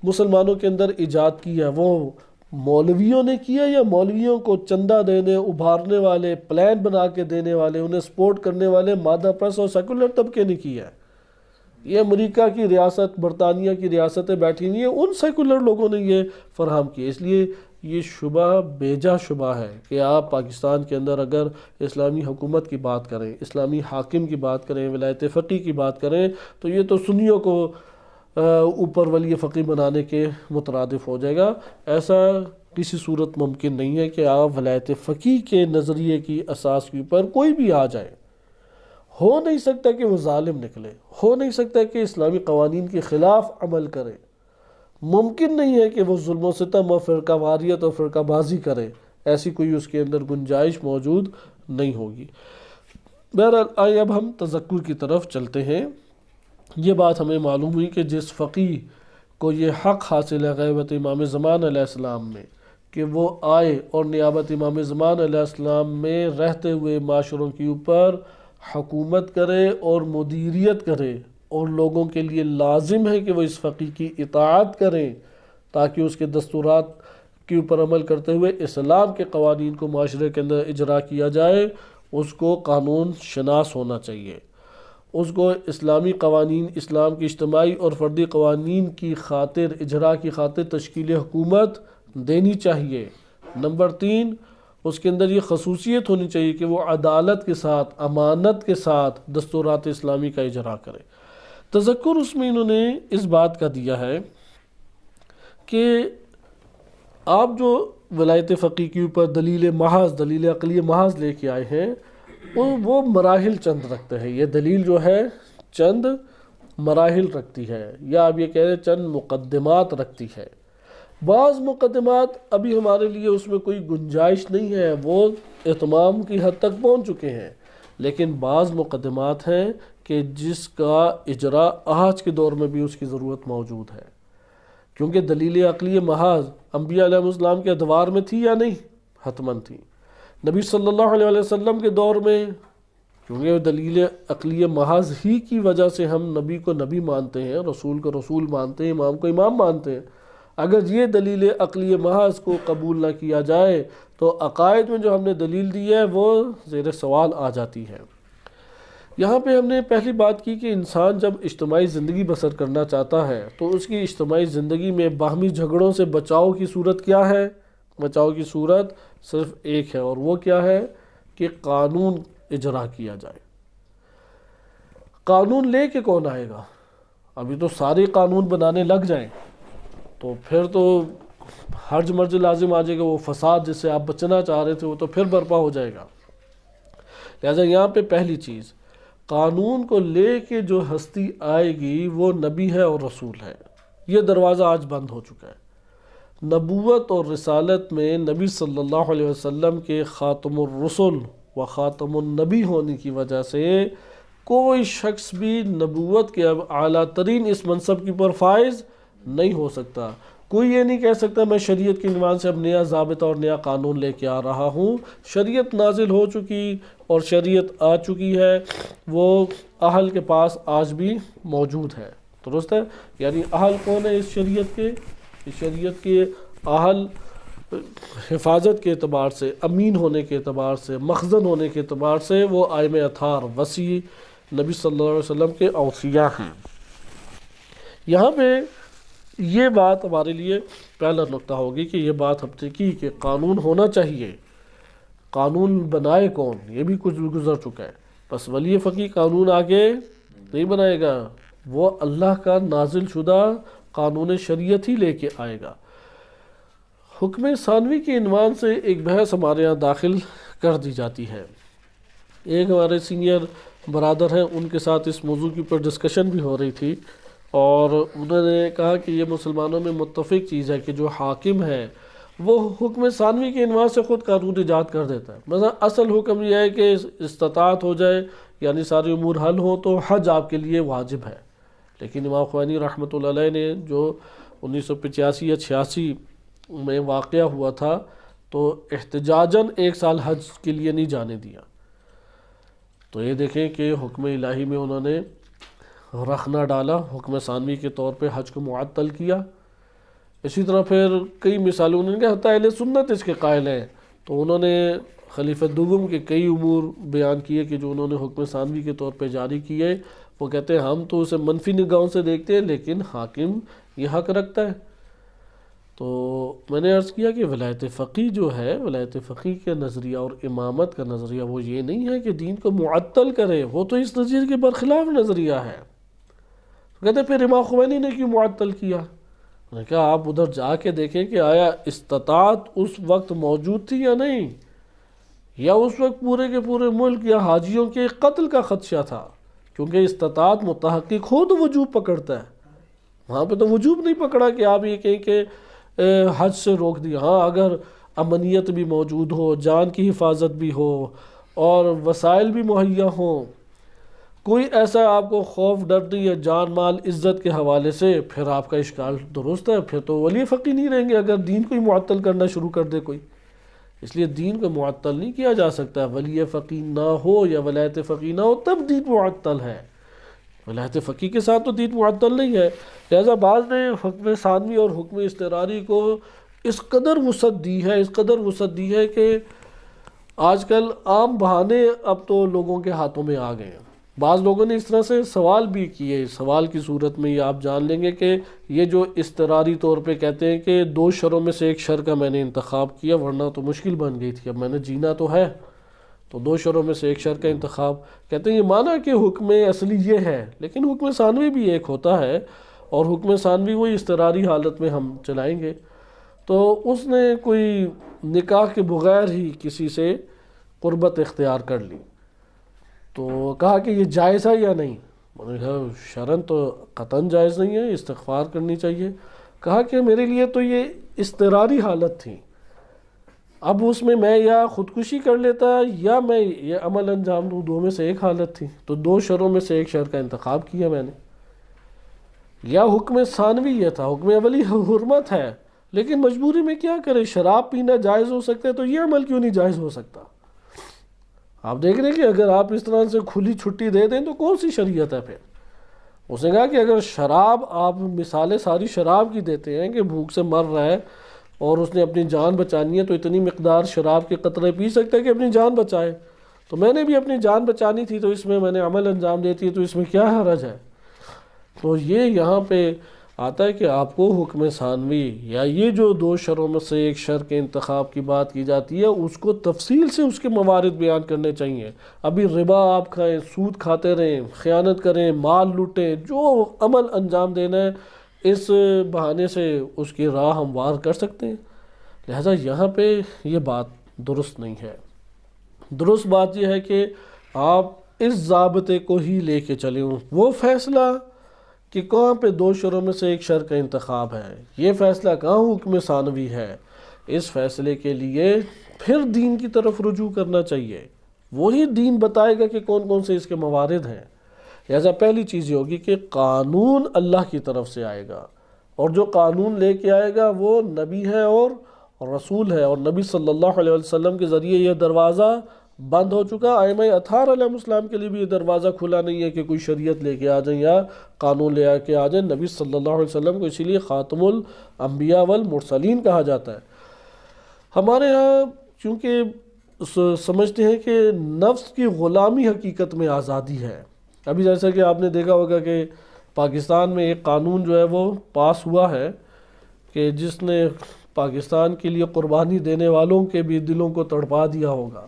مسلمانوں کے اندر ایجاد کی ہے وہ مولویوں نے کیا یا مولویوں کو چندہ دینے، ابھارنے والے، پلان بنا کے دینے والے، انہیں سپورٹ کرنے والے مادہ پرست اور سیکولر طبقے نے کی ہے؟ یہ امریکہ کی ریاست، برطانیہ کی ریاستیں بیٹھی ہوئی ہیں، ان سیکولر لوگوں نے یہ فراہم کی۔ اس لیے یہ شبہ بیجا شبہ ہے کہ آپ پاکستان کے اندر اگر اسلامی حکومت کی بات کریں، اسلامی حاکم کی بات کریں، ولایت فقیہ کی بات کریں تو یہ تو سنیوں کو اوپر ولی فقیہ بنانے کے مترادف ہو جائے گا۔ ایسا کسی صورت ممکن نہیں ہے کہ آپ ولایت فقیہ کے نظریے کی اساس کے اوپر کوئی بھی آ جائے۔ ہو نہیں سکتا کہ وہ ظالم نکلے، ہو نہیں سکتا کہ اسلامی قوانین کے خلاف عمل کرے، ممکن نہیں ہے کہ وہ ظلم و ستم اور فرقہ واریت اور فرقہ بازی کرے، ایسی کوئی اس کے اندر گنجائش موجود نہیں ہوگی۔ بہرحال آئیں اب ہم تذکر کی طرف چلتے ہیں۔ یہ بات ہمیں معلوم ہوئی کہ جس فقیہ کو یہ حق حاصل ہے غیبت امام زمان علیہ السلام میں کہ وہ آئے اور نیابت امام زمان علیہ السلام میں رہتے ہوئے معاشروں کے اوپر حکومت کرے اور مدیریت کرے، اور لوگوں کے لیے لازم ہے کہ وہ اس فقیہ کی اطاعت کریں تاکہ اس کے دستورات کے اوپر عمل کرتے ہوئے اسلام کے قوانین کو معاشرے کے اندر اجرا کیا جائے۔ اس کو قانون شناس ہونا چاہیے، اس کو اسلامی قوانین، اسلام کی اجتماعی اور فردی قوانین کی خاطر، اجرا کی خاطر تشکیل حکومت دینی چاہیے۔ نمبر 3، اس کے اندر یہ خصوصیت ہونی چاہیے کہ وہ عدالت کے ساتھ، امانت کے ساتھ دستورات اسلامی کا اجرا کرے۔ تذکر اس میں انہوں نے اس بات کا دیا ہے کہ آپ جو ولایت فقیہ کے اوپر دلیل محض، دلیل عقلی محض لے کے آئے ہیں وہ مراحل چند رکھتے ہیں۔ یہ دلیل جو ہے چند مراحل رکھتی ہے، یا آپ یہ کہہ رہے ہیں چند مقدمات رکھتی ہے۔ بعض مقدمات ابھی ہمارے لیے اس میں کوئی گنجائش نہیں ہے، وہ اتمام کی حد تک پہنچ چکے ہیں، لیکن بعض مقدمات ہیں کہ جس کا اجرا آج کے دور میں بھی اس کی ضرورت موجود ہے، کیونکہ دلیل عقلی محض انبیاء علیہ السلام کے ادوار میں تھی یا نہیں؟ حتماً تھی۔ نبی صلی اللہ علیہ وسلم کے دور میں، کیونکہ دلیل عقلی محض ہی کی وجہ سے ہم نبی کو نبی مانتے ہیں، رسول کو رسول مانتے ہیں، امام کو امام مانتے ہیں۔ اگر یہ دلیل عقلی محض کو قبول نہ کیا جائے تو عقائد میں جو ہم نے دلیل دی ہے وہ زیر سوال آ جاتی ہے۔ یہاں پہ ہم نے پہلی بات کی کہ انسان جب اجتماعی زندگی بسر کرنا چاہتا ہے تو اس کی اجتماعی زندگی میں باہمی جھگڑوں سے بچاؤ کی صورت کیا ہے؟ بچاؤ کی صورت صرف ایک ہے، اور وہ کیا ہے کہ قانون اجرا کیا جائے۔ قانون لے کے کون آئے گا؟ ابھی تو سارے قانون بنانے لگ جائیں تو پھر تو حرج مرج لازم آ جائے گا، وہ فساد جس سے آپ بچنا چاہ رہے تھے وہ تو پھر برپا ہو جائے گا۔ لہٰذا یہاں پہ پہلی چیز، قانون کو لے کے جو ہستی آئے گی وہ نبی ہے اور رسول ہے۔ یہ دروازہ آج بند ہو چکا ہے۔ نبوت اور رسالت میں نبی صلی اللہ علیہ وسلم کے خاتم الرسل و خاتم النبی ہونے کی وجہ سے کوئی شخص بھی نبوت کے اب اعلیٰ ترین اس منصب کی پر فائز نہیں ہو سکتا۔ کوئی یہ نہیں کہہ سکتا میں شریعت کی عنوان سے اب نیا ضابطہ اور نیا قانون لے کے آ رہا ہوں۔ شریعت نازل ہو چکی اور شریعت آ چکی ہے، وہ اہل کے پاس آج بھی موجود ہے، درست ہے؟ یعنی اہل کون ہے اس شریعت کے؟ اس شریعت کے اہل حفاظت کے اعتبار سے، امین ہونے کے اعتبار سے، مخزن ہونے کے اعتبار سے وہ ائمہ اطہار وسیع نبی صلی اللہ علیہ وسلم کے اوصیاء ہیں۔ یہاں پہ یہ بات ہمارے لیے پہلا نقطہ ہوگی کہ یہ بات ہم نے کی کہ قانون ہونا چاہیے۔ قانون بنائے کون؟ یہ بھی کچھ گزر چکا ہے، بس ولی فقیہ قانون آگے نہیں بنائے گا، وہ اللہ کا نازل شدہ قانون شریعت ہی لے کے آئے گا۔ حکم ثانوی کے عنوان سے ایک بحث ہمارے یہاں داخل کر دی جاتی ہے۔ ایک ہمارے سینئر برادر ہیں، ان کے ساتھ اس موضوع کے اوپر ڈسکشن بھی ہو رہی تھی، اور انہوں نے کہا کہ یہ مسلمانوں میں متفق چیز ہے کہ جو حاکم ہے وہ حکم ثانوی کے عنوان سے خود قانون ایجاد کر دیتا ہے۔ مثلا اصل حکم یہ ہے کہ استطاعت ہو جائے، یعنی سارے امور حل ہو تو حج آپ کے لیے واجب ہے، لیکن امام خمینی رحمۃ اللہ علیہ نے جو 1985 یا 86 میں واقعہ ہوا تھا تو احتجاجاً 1 سال حج کے لیے نہیں جانے دیا۔ تو یہ دیکھیں کہ حکم الہی میں انہوں نے رخنہ ڈالا، حکم ثانوی کے طور پہ حج کو معطل کیا۔ اسی طرح پھر کئی مثالیں انہوں نے حتیٰ اہل سنت اس کے قائل ہیں، تو انہوں نے خلیفہ دوم کے کئی امور بیان کیے کہ جو انہوں نے حکم ثانوی کے طور پہ جاری کیے۔ وہ کہتے ہیں ہم تو اسے منفی نگاہوں سے دیکھتے ہیں، لیکن حاکم یہ حق رکھتا ہے۔ تو میں نے عرض کیا کہ ولایت فقیہ جو ہے، ولایت فقیہ کا نظریہ اور امامت کا نظریہ وہ یہ نہیں ہے کہ دین کو معطل کرے، وہ تو اس نظریے کے برخلاف نظریہ ہے۔ کہتے ہیں پھر امام خمینی نے کیوں معطل کیا؟ میں نے کہا آپ ادھر جا کے دیکھیں کہ آیا استطاعت اس وقت موجود تھی یا نہیں، یا اس وقت پورے کے پورے ملک یا حاجیوں کے قتل کا خدشہ تھا، کیونکہ استطاعت متحقق خود وجوب پکڑتا ہے۔ وہاں پہ تو وجوب نہیں پکڑا کہ آپ یہ کہیں کہ حج سے روک دیا۔ ہاں اگر امنیت بھی موجود ہو، جان کی حفاظت بھی ہو اور وسائل بھی مہیا ہوں، کوئی ایسا آپ کو خوف ڈر نہیں ہے جان مال عزت کے حوالے سے، پھر آپ کا اشکال درست ہے، پھر تو ولی فقیہ نہیں رہیں گے اگر دین کو ہی معطل کرنا شروع کر دے کوئی۔ اس لیے دین کو معطل نہیں کیا جا سکتا، ولی فقیہ نہ ہو یا ولایت فقیہ نہ ہو تب دین معطل ہے، ولایت فقیہ کے ساتھ تو دین معطل نہیں ہے۔ لہذا بعض نے حکم ثانوی اور حکم اضطراری کو اس قدر وسعت دی ہے، اس قدر وسعت دی ہے کہ آج کل عام بہانے اب تو لوگوں کے ہاتھوں میں آ گئے ہیں۔ بعض لوگوں نے اس طرح سے سوال بھی کیے، سوال کی صورت میں یہ آپ جان لیں گے کہ یہ جو اضطراری طور پہ کہتے ہیں کہ 2 شروں میں سے ایک شر کا میں نے انتخاب کیا ورنہ تو مشکل بن گئی تھی، اب میں نے جینا تو ہے، تو 2 شروں میں سے ایک شر کا انتخاب، کہتے ہیں یہ مانا کہ حکم اصلی یہ ہے، لیکن حکم ثانوی بھی ایک ہوتا ہے، اور حکم ثانوی وہی اضطراری حالت میں ہم چلائیں گے۔ تو اس نے کوئی نکاح کے بغیر ہی کسی سے قربت اختیار کر لی، تو کہا کہ یہ جائز ہے یا نہیں؟ میں نے کہا شرعاً تو قطعاً جائز نہیں ہے، استغفار کرنی چاہیے۔ کہا کہ میرے لیے تو یہ اضطراری حالت تھی، اب اس میں میں یا خودکشی کر لیتا یا میں یہ عمل انجام دوں، دو میں سے ایک حالت تھی، تو دو شروں میں سے ایک شر کا انتخاب کیا میں نے۔ یا حکم ثانوی یہ تھا، حکم اولی حرمت ہے، لیکن مجبوری میں کیا کرے، شراب پینا جائز ہو سکتا ہے تو یہ عمل کیوں نہیں جائز ہو سکتا؟ آپ دیکھ رہے ہیں کہ اگر آپ اس طرح سے کھلی چھٹی دے دیں تو کون سی شریعت ہے پھر؟ اس نے کہا کہ اگر شراب، آپ مثالیں ساری شراب کی دیتے ہیں کہ بھوک سے مر رہا ہے اور اس نے اپنی جان بچانی ہے تو اتنی مقدار شراب کے قطرے پی سکتا ہے کہ اپنی جان بچائے، تو میں نے بھی اپنی جان بچانی تھی تو اس میں نے عمل انجام دیتی ہے، تو اس میں کیا حرج ہے؟ تو یہ یہاں پہ آتا ہے کہ آپ کو حکم ثانوی یا یہ جو دو شروں میں سے ایک شر کے انتخاب کی بات کی جاتی ہے اس کو تفصیل سے اس کے موارد بیان کرنے چاہیے۔ ابھی ربا آپ کھائیں، سود کھاتے رہیں، خیانت کریں، مال لوٹیں، جو عمل انجام دینا ہے اس بہانے سے اس کی راہ ہموار کر سکتے ہیں۔ لہذا یہاں پہ یہ بات درست نہیں ہے۔ درست بات یہ ہے کہ آپ اس ضابطے کو ہی لے کے چلیں، وہ فیصلہ کہ کہاں پہ دو شروں میں سے ایک شر کا انتخاب ہے، یہ فیصلہ کہاں حکم ثانوی ہے، اس فیصلے کے لیے پھر دین کی طرف رجوع کرنا چاہیے، وہی دین بتائے گا کہ کون کون سے اس کے موارد ہیں۔ لہذا پہلی چیز یہ ہوگی کہ قانون اللہ کی طرف سے آئے گا، اور جو قانون لے کے آئے گا وہ نبی ہے اور رسول ہے، اور نبی صلی اللہ علیہ وسلم کے ذریعے یہ دروازہ بند ہو چکا۔ ائمہ اطہار علیہ السلام کے لیے بھی یہ دروازہ کھلا نہیں ہے کہ کوئی شریعت لے کے آ جائیں یا قانون لے کے آ جائیں۔ نبی صلی اللہ علیہ وسلم کو اسی لیے خاتم الانبیاء والمرسلین کہا جاتا ہے۔ ہمارے ہاں چونکہ سمجھتے ہیں کہ نفس کی غلامی حقیقت میں آزادی ہے۔ ابھی جیسا کہ آپ نے دیکھا ہوگا کہ پاکستان میں ایک قانون جو ہے وہ پاس ہوا ہے کہ جس نے پاکستان کے لیے قربانی دینے والوں کے بھی دلوں کو تڑپا دیا ہوگا۔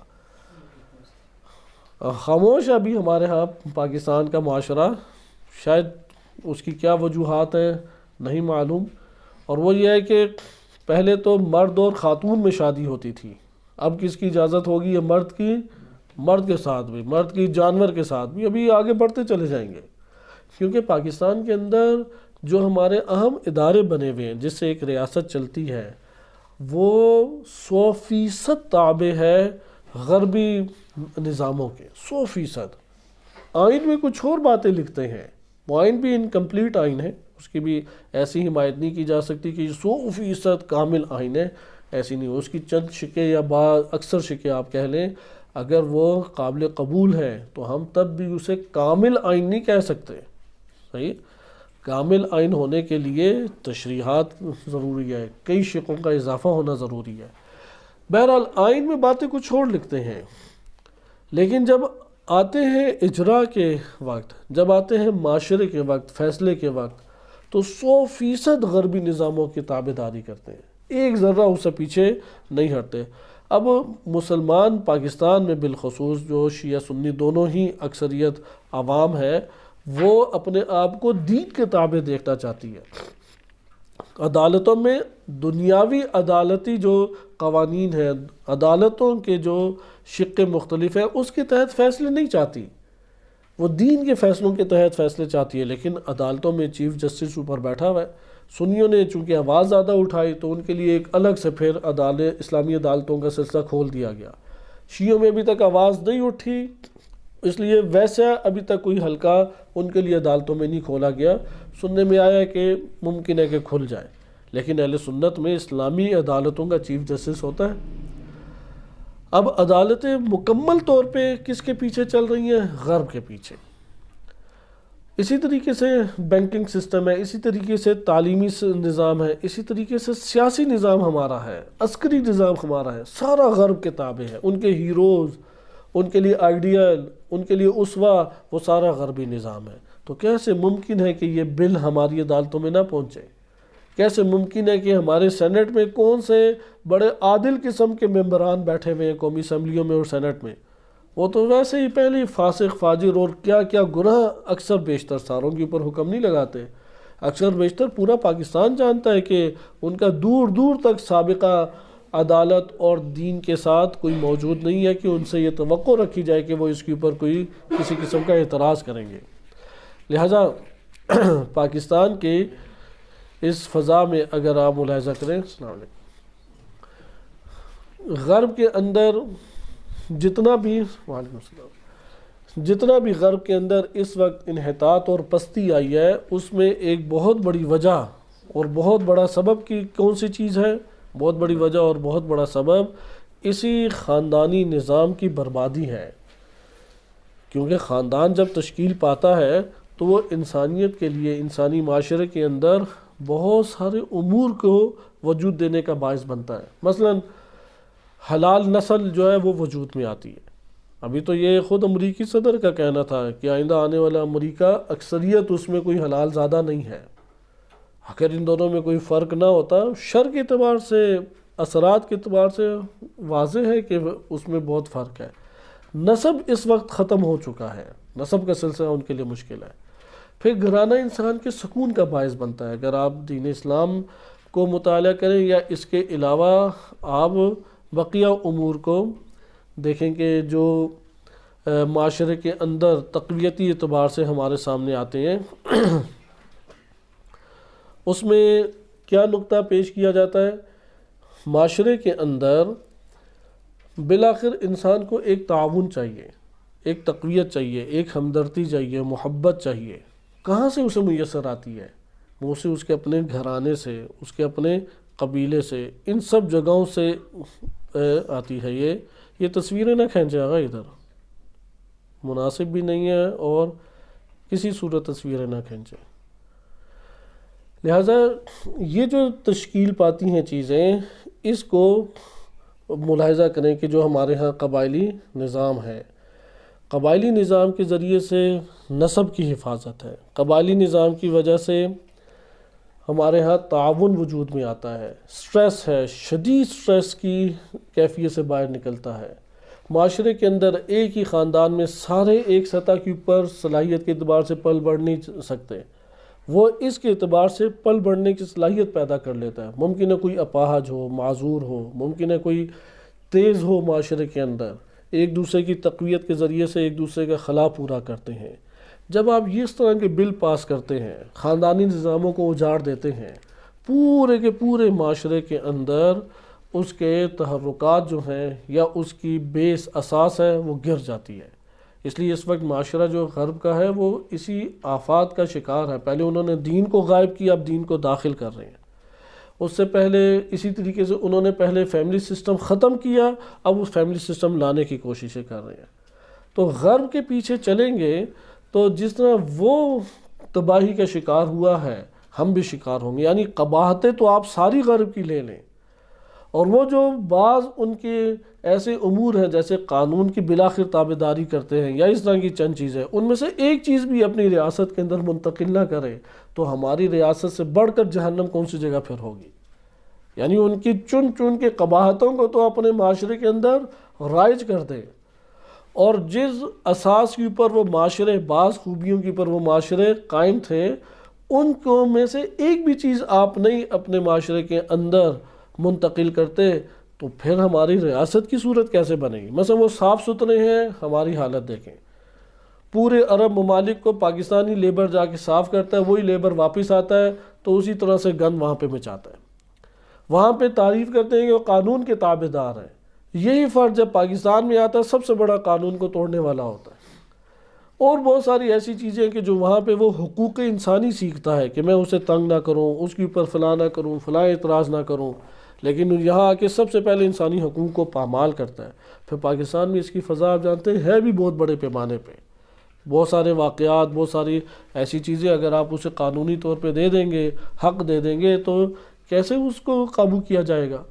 خاموش ابھی ہمارے ہاں پاکستان کا معاشرہ، شاید اس کی کیا وجوہات ہیں نہیں معلوم، اور وہ یہ ہے کہ پہلے تو مرد اور خاتون میں شادی ہوتی تھی، اب کس کی اجازت ہوگی؟ یہ مرد کی، مرد کے ساتھ بھی، مرد کی جانور کے ساتھ بھی، ابھی آگے بڑھتے چلے جائیں گے، کیونکہ پاکستان کے اندر جو ہمارے اہم ادارے بنے ہوئے ہیں جس سے ایک ریاست چلتی ہے وہ 100% تابع ہے غربی نظاموں کے، 100%۔ آئین میں کچھ اور باتیں لکھتے ہیں، وہ آئین بھی انکمپلیٹ آئین ہے، اس کی بھی ایسی حمایت نہیں کی جا سکتی کہ 100% کامل آئین ہے، ایسی نہیں، اس کی چند شکے یا بعض اکثر شکے آپ کہہ لیں، اگر وہ قابل قبول ہے تو ہم تب بھی اسے کامل آئین نہیں کہہ سکتے۔ صحیح؟ کامل آئین ہونے کے لیے تشریحات ضروری ہے، کئی شقوں کا اضافہ ہونا ضروری ہے۔ بہرحال آئین میں باتیں کچھ اور لکھتے ہیں، لیکن جب آتے ہیں اجراء کے وقت، جب آتے ہیں معاشرے کے وقت، فیصلے کے وقت، تو 100% غربی نظاموں کی تابعداری کرتے ہیں، ایک ذرہ اس سے پیچھے نہیں ہٹتے۔ اب مسلمان پاکستان میں بالخصوص جو شیعہ سنی دونوں ہی اکثریت عوام ہے، وہ اپنے آپ کو دین کے تابع دیکھنا چاہتی ہے۔ عدالتوں میں دنیاوی عدالتی جو قوانین ہیں، عدالتوں کے جو شق مختلف ہیں، اس کے تحت فیصلے نہیں چاہتی، وہ دین کے فیصلوں کے تحت فیصلے چاہتی ہے۔ لیکن عدالتوں میں چیف جسٹس اوپر بیٹھا ہوا ہے، سنیوں نے چونکہ آواز زیادہ اٹھائی تو ان کے لیے ایک الگ سے پھر اسلامی عدالتوں کا سلسلہ کھول دیا گیا۔ شیعوں میں ابھی تک آواز نہیں اٹھی، اس لیے ویسا ابھی تک کوئی حلقہ ان کے لیے عدالتوں میں نہیں کھولا گیا۔ سننے میں آیا کہ ممکن ہے کہ کھل جائے، لیکن اہل سنت میں اسلامی عدالتوں کا چیف جسٹس ہوتا ہے۔ اب عدالتیں مکمل طور پہ کس کے پیچھے چل رہی ہیں؟ غرب کے پیچھے۔ اسی طریقے سے بینکنگ سسٹم ہے، اسی طریقے سے تعلیمی نظام ہے، اسی طریقے سے سیاسی نظام ہمارا ہے، عسکری نظام ہمارا ہے، سارا غرب کے تابع ہے۔ ان کے ہیروز، ان کے لیے آئیڈیل، ان کے لیے اسوہ، وہ سارا غربی نظام ہے۔ تو کیسے ممکن ہے کہ یہ بل ہماری عدالتوں میں نہ پہنچے؟ کیسے ممکن ہے کہ ہمارے سینٹ میں کون سے بڑے عادل قسم کے ممبران بیٹھے ہوئے ہیں قومی اسمبلیوں میں اور سینٹ میں؟ وہ تو ویسے ہی پہلے فاسق، فاجر اور کیا کیا گناہ اکثر بیشتر ساروں کے اوپر حکم نہیں لگاتے، اکثر بیشتر پورا پاکستان جانتا ہے کہ ان کا دور دور تک سابقہ عدالت اور دین کے ساتھ کوئی موجود نہیں ہے کہ ان سے یہ توقع رکھی جائے کہ وہ اس کے اوپر کوئی کسی قسم کا اعتراض کریں گے۔ لہٰذا پاکستان کے اس فضا میں اگر آپ ملاحظہ کریں، السلام علیکم، غرب کے اندر جتنا بھی غرب کے اندر اس وقت انحطاط اور پستی آئی ہے، اس میں ایک بہت بڑی وجہ اور بہت بڑا سبب کی کون سی چیز ہے؟ بہت بڑی وجہ اور بہت بڑا سبب اسی خاندانی نظام کی بربادی ہے۔ کیونکہ خاندان جب تشکیل پاتا ہے تو وہ انسانیت کے لیے، انسانی معاشرے کے اندر بہت سارے امور کو وجود دینے کا باعث بنتا ہے۔ مثلا حلال نسل جو ہے وہ وجود میں آتی ہے۔ ابھی تو یہ خود امریکی صدر کا کہنا تھا کہ آئندہ آنے والا امریکہ اکثریت اس میں کوئی حلال زادہ نہیں ہے۔ اگر ان دونوں میں کوئی فرق نہ ہوتا، شر کے اعتبار سے، اثرات کے اعتبار سے واضح ہے کہ اس میں بہت فرق ہے۔ نسب اس وقت ختم ہو چکا ہے، نسب کا سلسلہ ان کے لیے مشکل ہے۔ پھر گھرانہ انسان کے سکون کا باعث بنتا ہے۔ اگر آپ دین اسلام کو مطالعہ کریں یا اس کے علاوہ آپ بقیہ امور کو دیکھیں کہ جو معاشرے کے اندر تقویتی اعتبار سے ہمارے سامنے آتے ہیں، اس میں کیا نقطہ پیش کیا جاتا ہے؟ معاشرے کے اندر بالآخر انسان کو ایک تعاون چاہیے، ایک تقویت چاہیے، ایک ہمدردی چاہیے، محبت چاہیے۔ کہاں سے اسے میسر آتی ہے؟ وہ اسے اس کے اپنے گھرانے سے، اس کے اپنے قبیلے سے، ان سب جگہوں سے آتی ہے۔ یہ تصویریں نہ کھینچے آگا، ادھر مناسب بھی نہیں ہے اور کسی صورت تصویریں نہ کھینچیں۔ لہٰذا یہ جو تشکیل پاتی ہیں چیزیں، اس کو ملاحظہ کریں کہ جو ہمارے ہاں قبائلی نظام ہے، قبائلی نظام کے ذریعے سے نسب کی حفاظت ہے، قبائلی نظام کی وجہ سے ہمارے ہاں تعاون وجود میں آتا ہے، سٹریس ہے، شدید سٹریس کی کیفیت سے باہر نکلتا ہے۔ معاشرے کے اندر ایک ہی خاندان میں سارے ایک سطح کے اوپر صلاحیت کے اعتبار سے پل بڑھ نہیں سکتے، وہ اس کے اعتبار سے پل بڑھنے کی صلاحیت پیدا کر لیتا ہے۔ ممکن ہے کوئی اپاہج ہو، معذور ہو، ممکن ہے کوئی تیز ہو معاشرے کے اندر، ایک دوسرے کی تقویت کے ذریعے سے ایک دوسرے کا خلا پورا کرتے ہیں۔ جب آپ اس طرح کے بل پاس کرتے ہیں، خاندانی نظاموں کو اجاڑ دیتے ہیں، پورے کے پورے معاشرے کے اندر اس کے تحرکات جو ہیں یا اس کی بیس اساس ہے وہ گر جاتی ہے۔ اس لیے اس وقت معاشرہ جو غرب کا ہے وہ اسی آفات کا شکار ہے۔ پہلے انہوں نے دین کو غائب کیا، اب دین کو داخل کر رہے ہیں۔ اس سے پہلے اسی طریقے سے انہوں نے پہلے فیملی سسٹم ختم کیا، اب اس فیملی سسٹم لانے کی کوششیں کر رہے ہیں۔ تو غرب کے پیچھے چلیں گے تو جس طرح وہ تباہی کا شکار ہوا ہے، ہم بھی شکار ہوں گے۔ یعنی قباحتیں تو آپ ساری غرب کی لے لیں، اور وہ جو بعض ان کے ایسے امور ہیں جیسے قانون کی بالآخر تابعداری کرتے ہیں یا اس طرح کی چند چیزیں، ان میں سے ایک چیز بھی اپنی ریاست کے اندر منتقل نہ کرے تو ہماری ریاست سے بڑھ کر جہنم کون سی جگہ پھر ہوگی۔ یعنی ان کی چن چن کے قباحتوں کو تو اپنے معاشرے کے اندر رائج کر دے، اور جس اساس کے اوپر وہ معاشرے، بعض خوبیوں کے اوپر وہ معاشرے قائم تھے، ان کو میں سے ایک بھی چیز آپ نہیں اپنے معاشرے کے اندر منتقل کرتے تو پھر ہماری ریاست کی صورت کیسے بنے گی؟ مثلا وہ صاف ستھرے ہیں، ہماری حالت دیکھیں، پورے عرب ممالک کو پاکستانی لیبر جا کے صاف کرتا ہے، وہی لیبر واپس آتا ہے تو اسی طرح سے گند وہاں پہ مچاتا ہے۔ وہاں پہ تعریف کرتے ہیں کہ وہ قانون کے تابع دار ہیں، یہی فرد جب پاکستان میں آتا ہے سب سے بڑا قانون کو توڑنے والا ہوتا ہے۔ اور بہت ساری ایسی چیزیں کہ جو وہاں پہ وہ حقوق انسانی سیکھتا ہے کہ میں اسے تنگ نہ کروں، اس کے اوپر فلاں نہ کروں، فلاں اعتراض نہ کروں، لیکن یہاں آ کے سب سے پہلے انسانی حقوق کو پامال کرتا ہے۔ پھر پاکستان میں اس کی فضا آپ جانتے ہیں ہے بھی بہت بڑے پیمانے پہ، بہت سارے واقعات، بہت ساری ایسی چیزیں اگر آپ اسے قانونی طور پہ دے دیں گے، حق دے دیں گے، تو کیسے اس کو قابو کیا جائے گا؟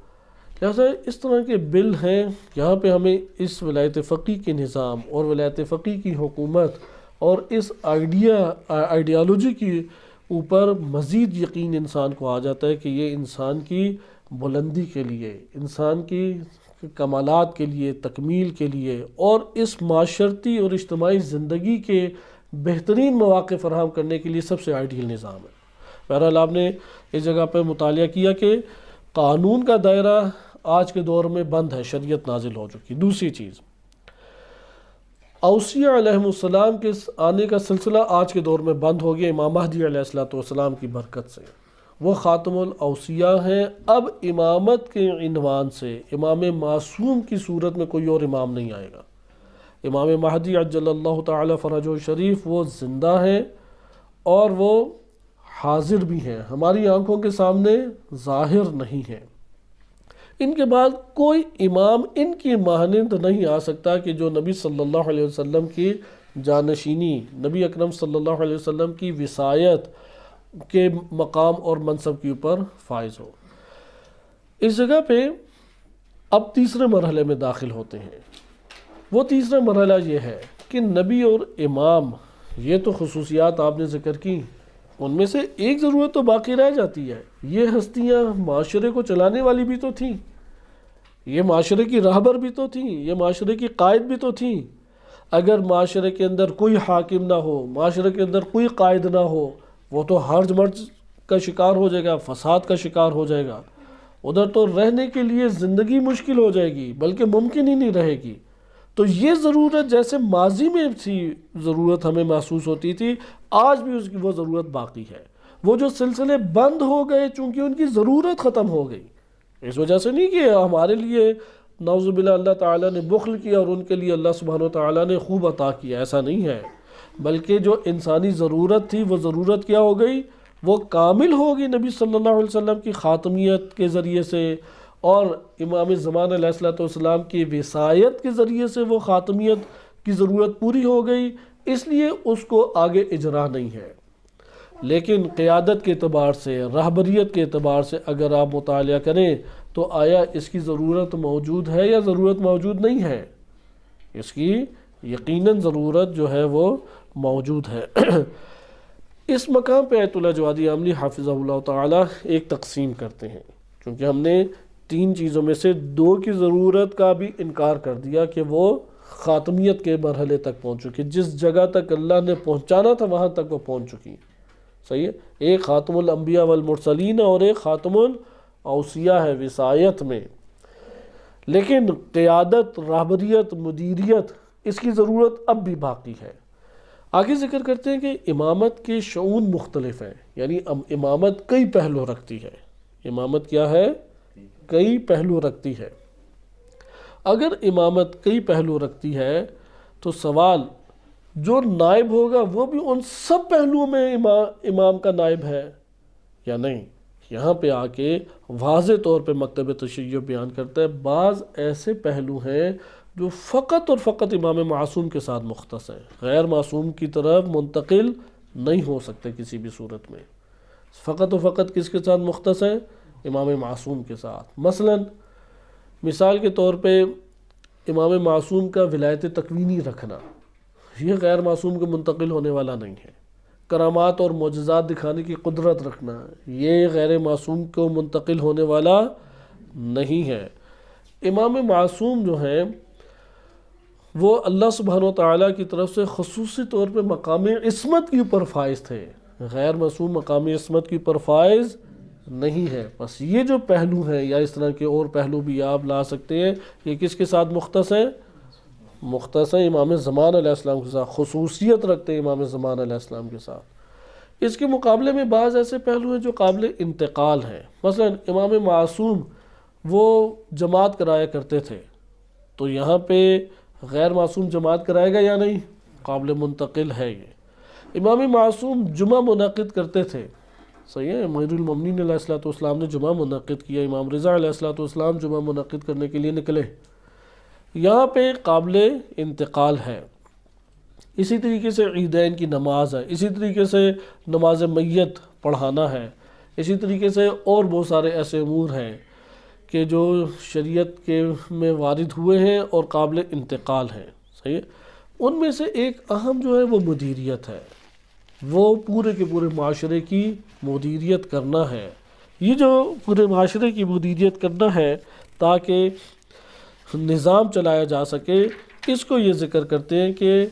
لہٰذا اس طرح کے بل ہیں۔ یہاں پہ ہمیں اس ولایت فقیہ کے نظام اور ولایت فقیہ کی حکومت اور اس آئیڈیالوجی کے اوپر مزید یقین انسان کو آ جاتا ہے کہ یہ انسان کی بلندی کے لیے، انسان کی کمالات کے لیے، تکمیل کے لیے اور اس معاشرتی اور اجتماعی زندگی کے بہترین مواقع فراہم کرنے کے لیے سب سے آئیڈیل نظام ہے۔ بہرحال آپ نے اس جگہ پہ مطالعہ کیا کہ قانون کا دائرہ آج کے دور میں بند ہے، شریعت نازل ہو چکی۔ دوسری چیز، اوصیاء علیہ السلام کے آنے کا سلسلہ آج کے دور میں بند ہو گیا امام مہدی علیہ السلام کی برکت سے۔ وہ خاتم الاوصیاء ہیں۔ اب امامت کے عنوان سے امام معصوم کی صورت میں کوئی اور امام نہیں آئے گا۔ امام مہدی عجل اللہ تعالی فرجہ شریف وہ زندہ ہیں اور وہ حاضر بھی ہیں، ہماری آنکھوں کے سامنے ظاہر نہیں ہیں۔ ان کے بعد کوئی امام ان کی مانند نہیں آ سکتا کہ جو نبی صلی اللہ علیہ وسلم کی جانشینی، نبی اکرم صلی اللہ علیہ وسلم کی وصایت کے مقام اور منصب کے اوپر فائز ہو۔ اس جگہ پہ اب تیسرے مرحلے میں داخل ہوتے ہیں۔ وہ تیسرا مرحلہ یہ ہے کہ نبی اور امام، یہ تو خصوصیات آپ نے ذکر کی، ان میں سے ایک ضرورت تو باقی رہ جاتی ہے۔ یہ ہستیاں معاشرے کو چلانے والی بھی تو تھیں، یہ معاشرے کی راہبر بھی تو تھیں، یہ معاشرے کی قائد بھی تو تھیں۔ اگر معاشرے کے اندر کوئی حاکم نہ ہو، معاشرے کے اندر کوئی قائد نہ ہو، وہ تو ہرج مرج کا شکار ہو جائے گا، فساد کا شکار ہو جائے گا، ادھر تو رہنے کے لیے زندگی مشکل ہو جائے گی، بلکہ ممکن ہی نہیں رہے گی۔ تو یہ ضرورت جیسے ماضی میں تھی، ضرورت ہمیں محسوس ہوتی تھی، آج بھی اس کی وہ ضرورت باقی ہے۔ وہ جو سلسلے بند ہو گئے چونکہ ان کی ضرورت ختم ہو گئی، اس وجہ سے نہیں کہ ہمارے لیے نعوذ باللہ اللہ تعالیٰ نے بخل کیا اور ان کے لیے اللہ سبحانہ وتعالیٰ نے خوب عطا کیا، ایسا نہیں ہے، بلکہ جو انسانی ضرورت تھی وہ ضرورت کیا ہو گئی، وہ کامل ہوگی نبی صلی اللہ علیہ وسلم کی خاتمیت کے ذریعے سے، اور امام زمان علیہ السلام کی وصایت کے ذریعے سے وہ خاتمیت کی ضرورت پوری ہو گئی، اس لیے اس کو آگے اجرا نہیں ہے۔ لیکن قیادت کے اعتبار سے، رہبریت کے اعتبار سے اگر آپ مطالعہ کریں تو آیا اس کی ضرورت موجود ہے یا ضرورت موجود نہیں ہے؟ اس کی یقیناً ضرورت جو ہے وہ موجود ہے۔ اس مقام پہ آیت اللہ جوادی عاملی حافظہ اللہ تعالی ایک تقسیم کرتے ہیں، کیونکہ ہم نے تین چیزوں میں سے دو کی ضرورت کا بھی انکار کر دیا کہ وہ خاتمیت کے مرحلے تک پہنچ چکی، جس جگہ تک اللہ نے پہنچانا تھا وہاں تک وہ پہنچ چکی، صحیح ہے۔ ایک خاتم الانبیاء والمرسلین اور ایک خاتم الاوصیاء ہے وصایت میں، لیکن قیادت، رہبریت، مدیریت، اس کی ضرورت اب بھی باقی ہے۔ آگے ذکر کرتے ہیں کہ امامت کے شعون مختلف ہیں، یعنی امامت کئی پہلو رکھتی ہے۔ امامت کیا ہے؟ کئی پہلو رکھتی ہے۔ اگر امامت کئی پہلو رکھتی ہے تو سوال، جو نائب ہوگا وہ بھی ان سب پہلوؤں میں امام کا نائب ہے یا نہیں؟ یہاں پہ آ کے واضح طور پہ مکتب تشیع بیان کرتا ہے بعض ایسے پہلو ہیں جو فقط اور فقط امام معصوم کے ساتھ مختص ہیں، غیر معصوم کی طرف منتقل نہیں ہو سکتے کسی بھی صورت میں۔ فقط و فقط کس کے ساتھ مختص ہیں؟ امام معصوم کے ساتھ۔ مثال کے طور پہ امام معصوم کا ولایت تکوینی رکھنا، یہ غیر معصوم کے منتقل ہونے والا نہیں ہے۔ کرامات اور معجزات دکھانے کی قدرت رکھنا، یہ غیر معصوم کو منتقل ہونے والا نہیں ہے۔ امام معصوم جو ہیں وہ اللہ سبحانہ وتعالیٰ کی طرف سے خصوصی طور پہ مقام عصمت کے اوپر فائز تھے، غیر معصوم مقام عصمت کے اوپر فائز نہیں ہے۔ بس یہ جو پہلو ہیں یا اس طرح کے اور پہلو بھی آپ لا سکتے ہیں، یہ کس کے ساتھ مختص ہیں؟ مختص ہیں امام زمان علیہ السلام کے ساتھ، خصوصیت رکھتے ہیں امام زمان علیہ السلام کے ساتھ۔ اس کے مقابلے میں بعض ایسے پہلو ہیں جو قابل انتقال ہیں۔ مثلا امام معصوم وہ جماعت کرایا کرتے تھے، تو یہاں پہ غیر معصوم جماعت کرائے گا یا نہیں؟ قابل منتقل ہے یہ۔ امام معصوم جمعہ منعقد کرتے تھے، صحیح ہے، امیر المومنین علیہ السلام نے جمعہ منعقد کیا، امام رضا علیہ السلام جمعہ منعقد کرنے کے لیے نکلے، یہاں پہ قابل انتقال ہے۔ اسی طریقے سے عیدین کی نماز ہے، اسی طریقے سے نماز میت پڑھانا ہے، اسی طریقے سے اور بہت سارے ایسے امور ہیں کہ جو شریعت کے میں وارد ہوئے ہیں اور قابل انتقال ہیں، صحیح ہے۔ ان میں سے ایک اہم جو ہے وہ مدیریت ہے، وہ پورے کے پورے معاشرے کی مدیریت کرنا ہے۔ یہ جو پورے معاشرے کی مدیریت کرنا ہے تاکہ نظام چلایا جا سکے، اس کو یہ ذکر کرتے ہیں کہ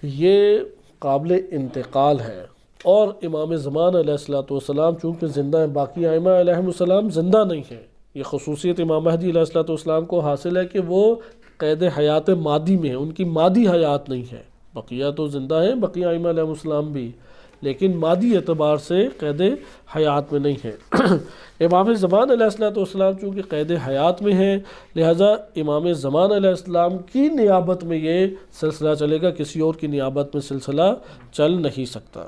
یہ قابل انتقال ہے۔ اور امام زمان علیہ السلام چونکہ زندہ ہیں، باقی ائمہ علیہم السلام زندہ نہیں ہیں، یہ خصوصیت امام مہدی علیہ السلام کو حاصل ہے کہ وہ قید حیات مادی میں ہیں، ان کی مادی حیات نہیں ہے، بقیہ تو زندہ ہیں، بقیہ ائمہ علیہم السلام بھی، لیکن مادی اعتبار سے قید حیات میں نہیں ہے۔ امام زمان علیہ السلام چونکہ قید حیات میں ہیں، لہٰذا امام زمان علیہ السلام کی نیابت میں یہ سلسلہ چلے گا، کسی اور کی نیابت میں سلسلہ چل نہیں سکتا۔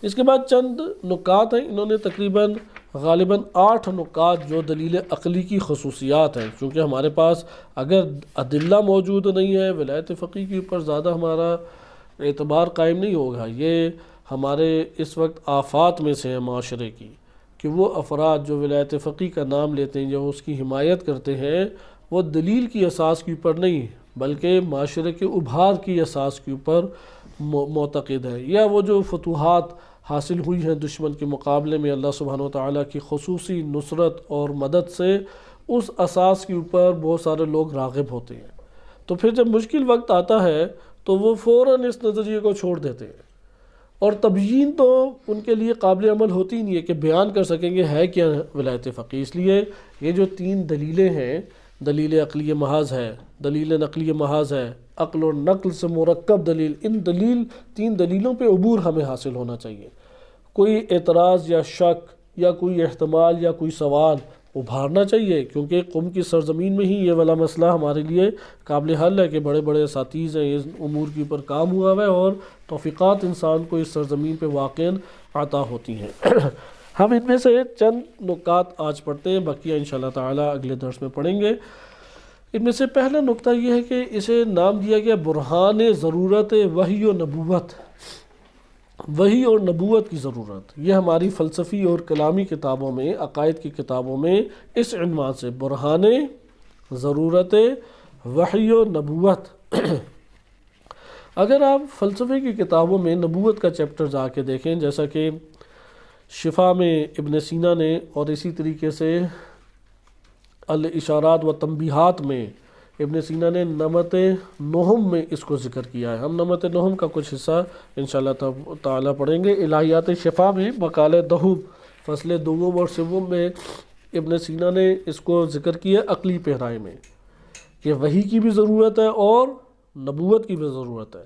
اس کے بعد چند نکات ہیں، انہوں نے تقریباً غالباً 8 نکات جو دلیل عقلی کی خصوصیات ہیں، چونکہ ہمارے پاس اگر ادلہ موجود نہیں ہے ولایت فقی کے اوپر زیادہ ہمارا اعتبار قائم نہیں ہوگا۔ یہ ہمارے اس وقت آفات میں سے ہیں معاشرے کی، کہ وہ افراد جو ولایت فقی کا نام لیتے ہیں، جو اس کی حمایت کرتے ہیں، وہ دلیل کی اساس کے اوپر نہیں بلکہ معاشرے کے ابھار کی اساس کے اوپر معتقد ہے، یا وہ جو فتوحات حاصل ہوئی ہیں دشمن کے مقابلے میں اللہ سبحانہ وتعالیٰ کی خصوصی نصرت اور مدد سے، اس اساس کے اوپر بہت سارے لوگ راغب ہوتے ہیں۔ تو پھر جب مشکل وقت آتا ہے تو وہ فوراً اس نظریے کو چھوڑ دیتے ہیں، اور تبیین تو ان کے لیے قابل عمل ہوتی نہیں ہے کہ بیان کر سکیں گے ہے کیا ولایت فقی۔ اس لیے یہ جو 3 دلیلیں ہیں، دلیل عقلی محض ہے، دلیل نقلی محض ہے، عقل اور نقل سے مرکب دلیل، ان 3 دلیلوں پہ عبور ہمیں حاصل ہونا چاہیے۔ کوئی اعتراض یا شک یا کوئی احتمال یا کوئی سوال ابھارنا چاہیے، کیونکہ قم کی سرزمین میں ہی یہ والا مسئلہ ہمارے لیے قابل حل ہے کہ بڑے بڑے اساتذہ ہیں، اس امور کے اوپر کام ہوا ہوا ہے، اور توفیقات انسان کو اس سرزمین پہ واقع عطا ہوتی ہیں۔ ہم ان میں سے چند نکات آج پڑھتے ہیں، بقیہ انشاءاللہ تعالی اگلے درس میں پڑھیں گے۔ ان میں سے پہلا نقطہ یہ ہے کہ اسے نام دیا گیا برہان ضرورت وحی و نبوت، وحی اور نبوت کی ضرورت۔ یہ ہماری فلسفی اور کلامی کتابوں میں، عقائد کی کتابوں میں اس عنوان سے برہان ضرورت وحی و نبوت۔ اگر آپ فلسفے کی کتابوں میں نبوت کا چیپٹر جا کے دیکھیں، جیسا کہ شفا میں ابن سینا نے، اور اسی طریقے سے الاشارات و تنبیہات میں ابن سینا نے نمط نہم میں اس کو ذکر کیا ہے۔ ہم نمط نہم کا کچھ حصہ انشاءاللہ تعالیٰ پڑھیں گے۔ الہیات شفا میں مقالہ دہم فصل 2 اور 3 میں ابن سینا نے اس کو ذکر کیا عقلی پہرائے میں، کہ وحی کی بھی ضرورت ہے اور نبوت کی بھی ضرورت ہے،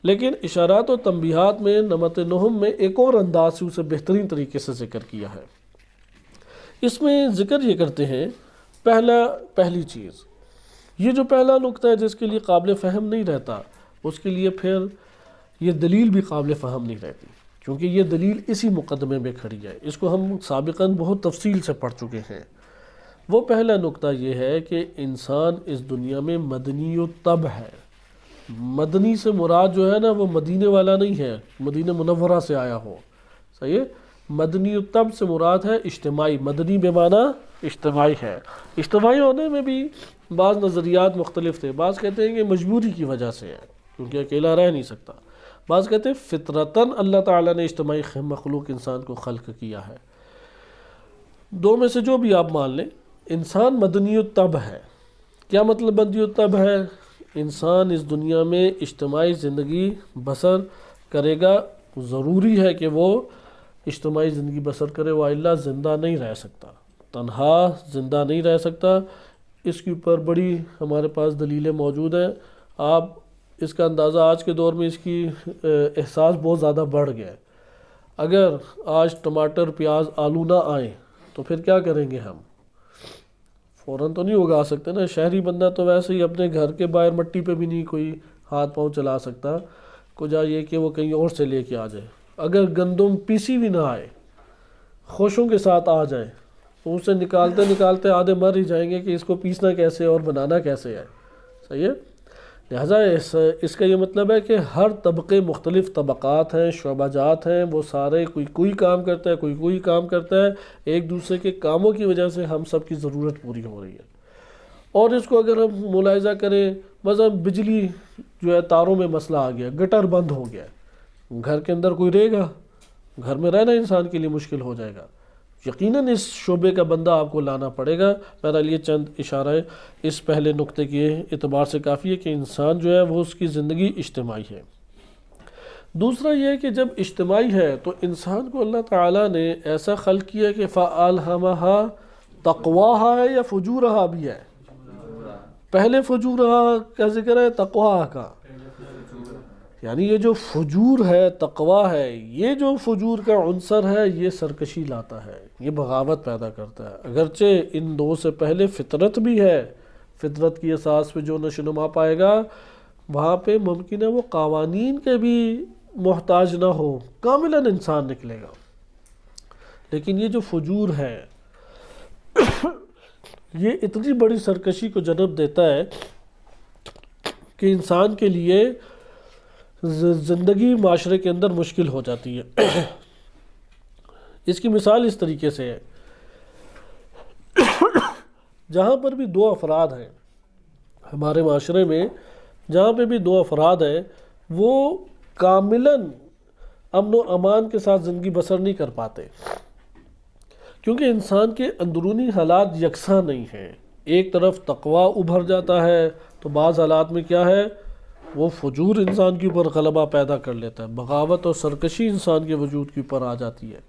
لیکن اشارات و تنبیہات میں نمط نہم میں ایک اور انداز سے اسے بہترین طریقے سے ذکر کیا ہے۔ اس میں ذکر یہ کرتے ہیں، پہلی چیز، یہ جو پہلا نقطہ ہے جس کے لیے قابل فہم نہیں رہتا، اس کے لیے پھر یہ دلیل بھی قابل فہم نہیں رہتی، کیونکہ یہ دلیل اسی مقدمے میں کھڑی ہے، اس کو ہم سابقاً بہت تفصیل سے پڑھ چکے ہیں۔ وہ پہلا نقطہ یہ ہے کہ انسان اس دنیا میں مدنی الطبع ہے۔ مدنی سے مراد جو ہے نا، وہ مدینے والا نہیں ہے، مدینہ منورہ سے آیا ہو، صحیح ہے؟ مدنی الطبع سے مراد ہے اجتماعی، مدنی بے معنی اجتماعی ہے۔ اجتماعی ہونے میں بھی بعض نظریات مختلف تھے، بعض کہتے ہیں کہ مجبوری کی وجہ سے ہے، کیونکہ اکیلا رہ نہیں سکتا، بعض کہتے ہیں فطرتاً اللہ تعالیٰ نے اجتماعی مخلوق انسان کو خلق کیا ہے۔ دو میں سے جو بھی آپ مان لیں، انسان مدنی الطبع ہے۔ کیا مطلب مدنی الطبع ہے؟ انسان اس دنیا میں اجتماعی زندگی بسر کرے گا، ضروری ہے کہ وہ اجتماعی زندگی بسر کرے، والا زندہ نہیں رہ سکتا، تنہا زندہ نہیں رہ سکتا۔ اس کے اوپر بڑی ہمارے پاس دلیلیں موجود ہیں۔ آپ اس کا اندازہ آج کے دور میں اس کی احساس بہت زیادہ بڑھ گیا ہے۔ اگر آج ٹماٹر، پیاز، آلو نہ آئیں تو پھر کیا کریں گے ہم؟ فوراً تو نہیں اگا سکتے نا۔ شہری بندہ تو ویسے ہی اپنے گھر کے باہر مٹی پہ بھی نہیں کوئی ہاتھ پاؤں چلا سکتا، کجا یہ کہ وہ کہیں اور سے لے کے آ جائے۔ اگر گندم پیسی بھی نہ آئے، خوشوں کے ساتھ آ جائے، تو اسے نکالتے نکالتے آدھے مر ہی جائیں گے کہ اس کو پیسنا کیسے اور بنانا کیسے ہے، صحیح ہے؟ لہٰذا اس کا یہ مطلب ہے کہ ہر طبقے، مختلف طبقات ہیں، شعبہ جات ہیں، وہ سارے کوئی کام کرتا ہے، کوئی کام کرتا ہے، ایک دوسرے کے کاموں کی وجہ سے ہم سب کی ضرورت پوری ہو رہی ہے۔ اور اس کو اگر ہم ملاحظہ کریں، مثلا بجلی جو ہے، تاروں میں مسئلہ آ گیا، گٹر بند ہو گیا، گھر کے اندر کوئی رہے گا؟ گھر میں رہنا انسان کے لیے مشکل ہو جائے گا۔ یقیناً اس شعبے کا بندہ آپ کو لانا پڑے گا۔ بہرحال یہ چند اشارہ اس پہلے نقطے کے اعتبار سے کافی ہے کہ انسان جو ہے وہ اس کی زندگی اجتماعی ہے۔ دوسرا یہ ہے کہ جب اجتماعی ہے تو انسان کو اللہ تعالیٰ نے ایسا خلق کیا کہ فَأَلْهَمَهَا تَقْوَاهَا ہے یا فُجُورَهَا بھی ہے؟ پہلے فجورہا کا ذکر ہے، تقویٰ کا، یعنی یہ جو فجور ہے، تقویٰ ہے، یہ جو فجور کا عنصر ہے یہ سرکشی لاتا ہے، یہ بغاوت پیدا کرتا ہے۔ اگرچہ ان دو سے پہلے فطرت بھی ہے، فطرت کی اساس پہ جو نشوونما پائے گا وہاں پہ ممکن ہے وہ قوانین کے بھی محتاج نہ ہو، کاملاً انسان نکلے گا۔ لیکن یہ جو فجور ہے یہ اتنی بڑی سرکشی کو جنم دیتا ہے کہ انسان کے لیے زندگی معاشرے کے اندر مشکل ہو جاتی ہے۔ اس کی مثال اس طریقے سے ہے، جہاں پر بھی دو افراد ہیں ہمارے معاشرے میں، جہاں پہ بھی دو افراد ہیں وہ کاملاً امن و امان کے ساتھ زندگی بسر نہیں کر پاتے، کیونکہ انسان کے اندرونی حالات یکساں نہیں ہیں۔ ایک طرف تقویٰ ابھر جاتا ہے تو بعض حالات میں کیا ہے، وہ فجور انسان کے اوپر غلبہ پیدا کر لیتا ہے، بغاوت اور سرکشی انسان کے وجود کے اوپر آ جاتی ہے۔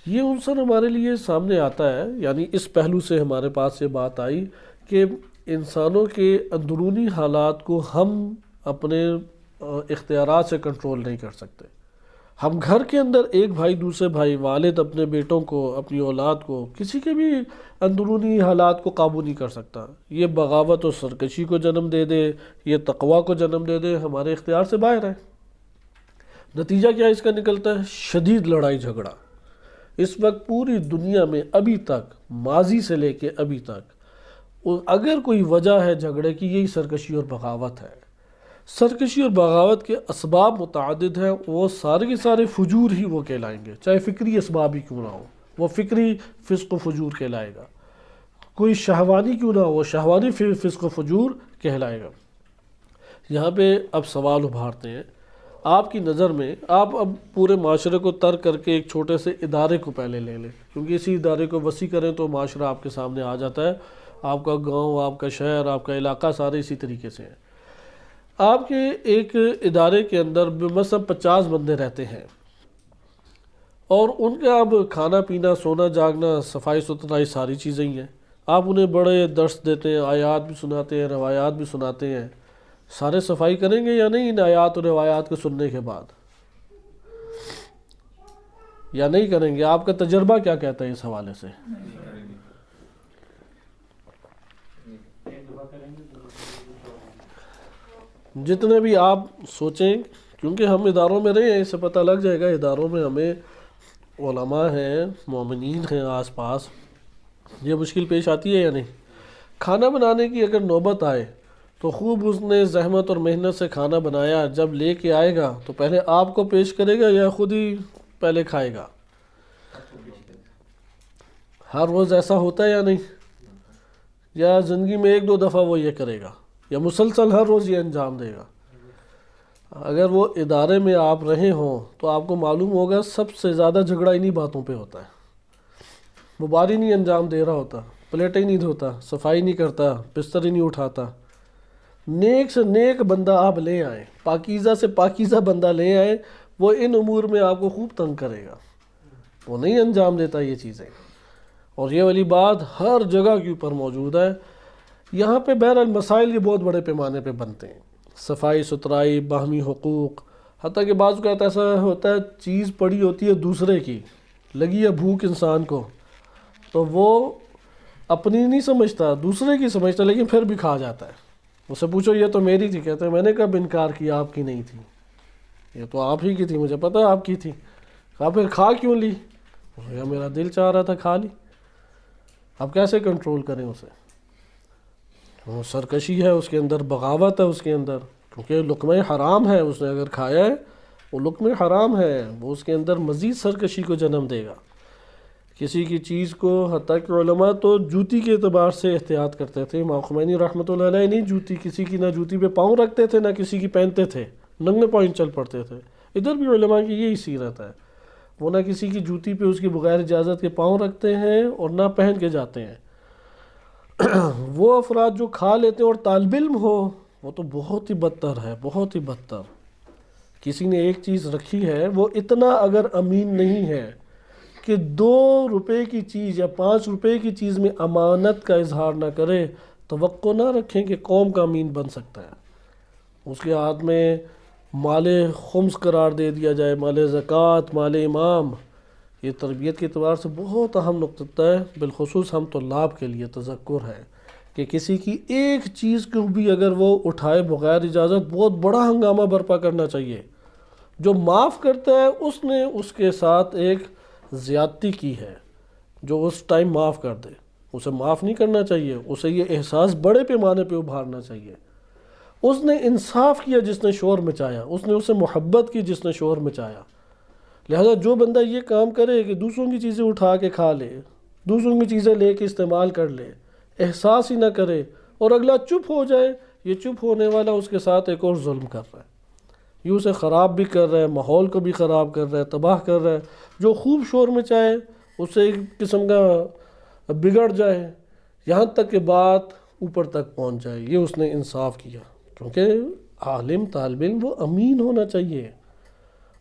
یہ عنصر ہمارے لیے سامنے آتا ہے، یعنی اس پہلو سے ہمارے پاس یہ بات آئی کہ انسانوں کے اندرونی حالات کو ہم اپنے اختیارات سے کنٹرول نہیں کر سکتے۔ ہم گھر کے اندر ایک بھائی دوسرے بھائی، والد اپنے بیٹوں کو، اپنی اولاد کو، کسی کے بھی اندرونی حالات کو قابو نہیں کر سکتا۔ یہ بغاوت اور سرکشی کو جنم دے دے، یہ تقویٰ کو جنم دے دے، ہمارے اختیار سے باہر ہے۔ نتیجہ کیا اس کا نکلتا ہے؟ شدید لڑائی جھگڑا۔ اس وقت پوری دنیا میں ابھی تک، ماضی سے لے کے ابھی تک، اگر کوئی وجہ ہے جھگڑے کی، یہی سرکشی اور بغاوت ہے۔ سرکشی اور بغاوت کے اسباب متعدد ہیں، وہ سارے کے سارے فجور ہی وہ کہلائیں گے، چاہے فکری اسباب ہی کیوں نہ ہو، وہ فکری فسق و فجور کہلائے گا۔ کوئی شہوانی کیوں نہ ہو، وہ شہوانی فسق و فجور کہلائے گا۔ یہاں پہ اب سوال ابھارتے ہیں، آپ کی نظر میں، آپ اب پورے معاشرے کو ترک کر کے ایک چھوٹے سے ادارے کو پہلے لے لیں، کیونکہ اسی ادارے کو وسیع کریں تو معاشرہ آپ کے سامنے آ جاتا ہے۔ آپ کا گاؤں، آپ کا شہر، آپ کا علاقہ سارے اسی طریقے سے ہیں۔ آپ کے ایک ادارے کے اندر مثلا 50 بندے رہتے ہیں، اور ان کا اب کھانا پینا، سونا جاگنا، صفائی ستھرائی ساری چیزیں ہی ہیں۔ آپ انہیں بڑے درس دیتے ہیں، آیات بھی سناتے ہیں، روایات بھی سناتے ہیں۔ سارے صفائی کریں گے یا نہیں ان آیات اور روایات کو سننے کے بعد؟ یا نہیں کریں گے؟ آپ کا تجربہ کیا کہتا ہے اس حوالے سے؟ جتنے بھی آپ سوچیں، کیونکہ ہم اداروں میں رہے ہیں، اس سے پتہ لگ جائے گا، اداروں میں ہمیں علماء ہیں، مومنین ہیں آس پاس، یہ مشکل پیش آتی ہے یا نہیں؟ کھانا بنانے کی اگر نوبت آئے تو خوب اس نے زحمت اور محنت سے کھانا بنایا، جب لے کے آئے گا تو پہلے آپ کو پیش کرے گا یا خود ہی پہلے کھائے گا؟ ہر روز ایسا ہوتا ہے یا نہیں؟ یا زندگی میں ایک دو دفعہ وہ یہ کرے گا، یا مسلسل ہر روز یہ انجام دے گا؟ اگر وہ ادارے میں آپ رہے ہوں تو آپ کو معلوم ہوگا سب سے زیادہ جھگڑا انہی باتوں پہ ہوتا ہے۔ وہ باری نہیں انجام دے رہا ہوتا، پلیٹیں نہیں دھوتا، صفائی نہیں کرتا، بستر ہی نہیں اٹھاتا۔ نیک سے نیک بندہ آپ لے آئیں، پاکیزہ سے پاکیزہ بندہ لے آئیں، وہ ان امور میں آپ کو خوب تنگ کرے گا، وہ نہیں انجام دیتا یہ چیزیں۔ اور یہ والی بات ہر جگہ کے اوپر موجود ہے۔ یہاں پہ بہرحال مسائل یہ بہت بڑے پیمانے پہ بنتے ہیں، صفائی ستھرائی، باہمی حقوق، حتیٰ کہ بعض اوقات ایسا ہوتا ہے چیز پڑی ہوتی ہے دوسرے کی، لگی ہے بھوک انسان کو، تو وہ اپنی نہیں سمجھتا، دوسرے کی سمجھتا، لیکن پھر بھی کھا جاتا ہے۔ اس سے پوچھو یہ تو میری تھی، کہتے ہیں میں نے کب انکار کیا آپ کی نہیں تھی، یہ تو آپ ہی کی تھی، مجھے پتہ ہے آپ کی تھی۔ کہا پھر کھا کیوں لی؟ میرا دل چاہ رہا تھا کھا لی۔ اب کیسے کنٹرول کریں اسے؟ وہ سرکشی ہے اس کے اندر، بغاوت ہے اس کے اندر، کیونکہ لقمہ حرام ہے، اس نے اگر کھایا ہے وہ لقمہ حرام ہے، وہ اس کے اندر مزید سرکشی کو جنم دے گا۔ کسی کی چیز کو، حتیٰ کہ علماء تو جوتی کے اعتبار سے احتیاط کرتے تھے، امام خمینی رحمۃ اللہ علیہ نہیں جوتی، کسی کی نہ جوتی پہ پاؤں رکھتے تھے، نہ کسی کی پہنتے تھے، ننگے پاؤں چل پڑتے تھے۔ ادھر بھی علماء کی یہی سیرت ہے، وہ نہ کسی کی جوتی پہ اس کی بغیر اجازت کے پاؤں رکھتے ہیں اور نہ پہن کے جاتے ہیں۔ وہ افراد جو کھا لیتے ہیں اور طالب علم ہو، وہ تو بہت ہی بدتر ہے، بہت ہی بدتر۔ کسی نے ایک چیز رکھی ہے، وہ اتنا اگر امین نہیں ہے کہ 2 روپے کی چیز یا 5 روپے کی چیز میں امانت کا اظہار نہ کرے، توقع نہ رکھیں کہ قوم کا امین بن سکتا ہے۔ اس کے ہاتھ میں مال خمس قرار دے دیا جائے، مال زکوٰۃ، مال امام، یہ تربیت کے اعتبار سے بہت اہم نقطہ ہے، بالخصوص ہم طلاب کے لیے تذکر ہے کہ کسی کی ایک چیز کو بھی اگر وہ اٹھائے بغیر اجازت بہت بڑا ہنگامہ برپا کرنا چاہیے۔ جو معاف کرتا ہے اس نے اس کے ساتھ ایک زیادتی کی ہے، جو اس ٹائم معاف کر دے اسے معاف نہیں کرنا چاہیے، اسے یہ احساس بڑے پیمانے پہ ابھارنا چاہیے۔ اس نے انصاف کیا جس نے شور مچایا، اس نے اسے محبت کی جس نے شور مچایا۔ لہذا جو بندہ یہ کام کرے کہ دوسروں کی چیزیں اٹھا کے کھا لے، دوسروں کی چیزیں لے کے استعمال کر لے، احساس ہی نہ کرے اور اگلا چپ ہو جائے، یہ چپ ہونے والا اس کے ساتھ ایک اور ظلم کر رہا ہے، یہ اسے خراب بھی کر رہا ہے، ماحول کو بھی خراب کر رہا ہے، تباہ کر رہا ہے۔ جو خوب شور مچائے اسے ایک قسم کا بگڑ جائے، یہاں تک کہ بات اوپر تک پہنچ جائے، یہ اس نے انصاف کیا۔ کیونکہ عالم طالب علم وہ امین ہونا چاہیے،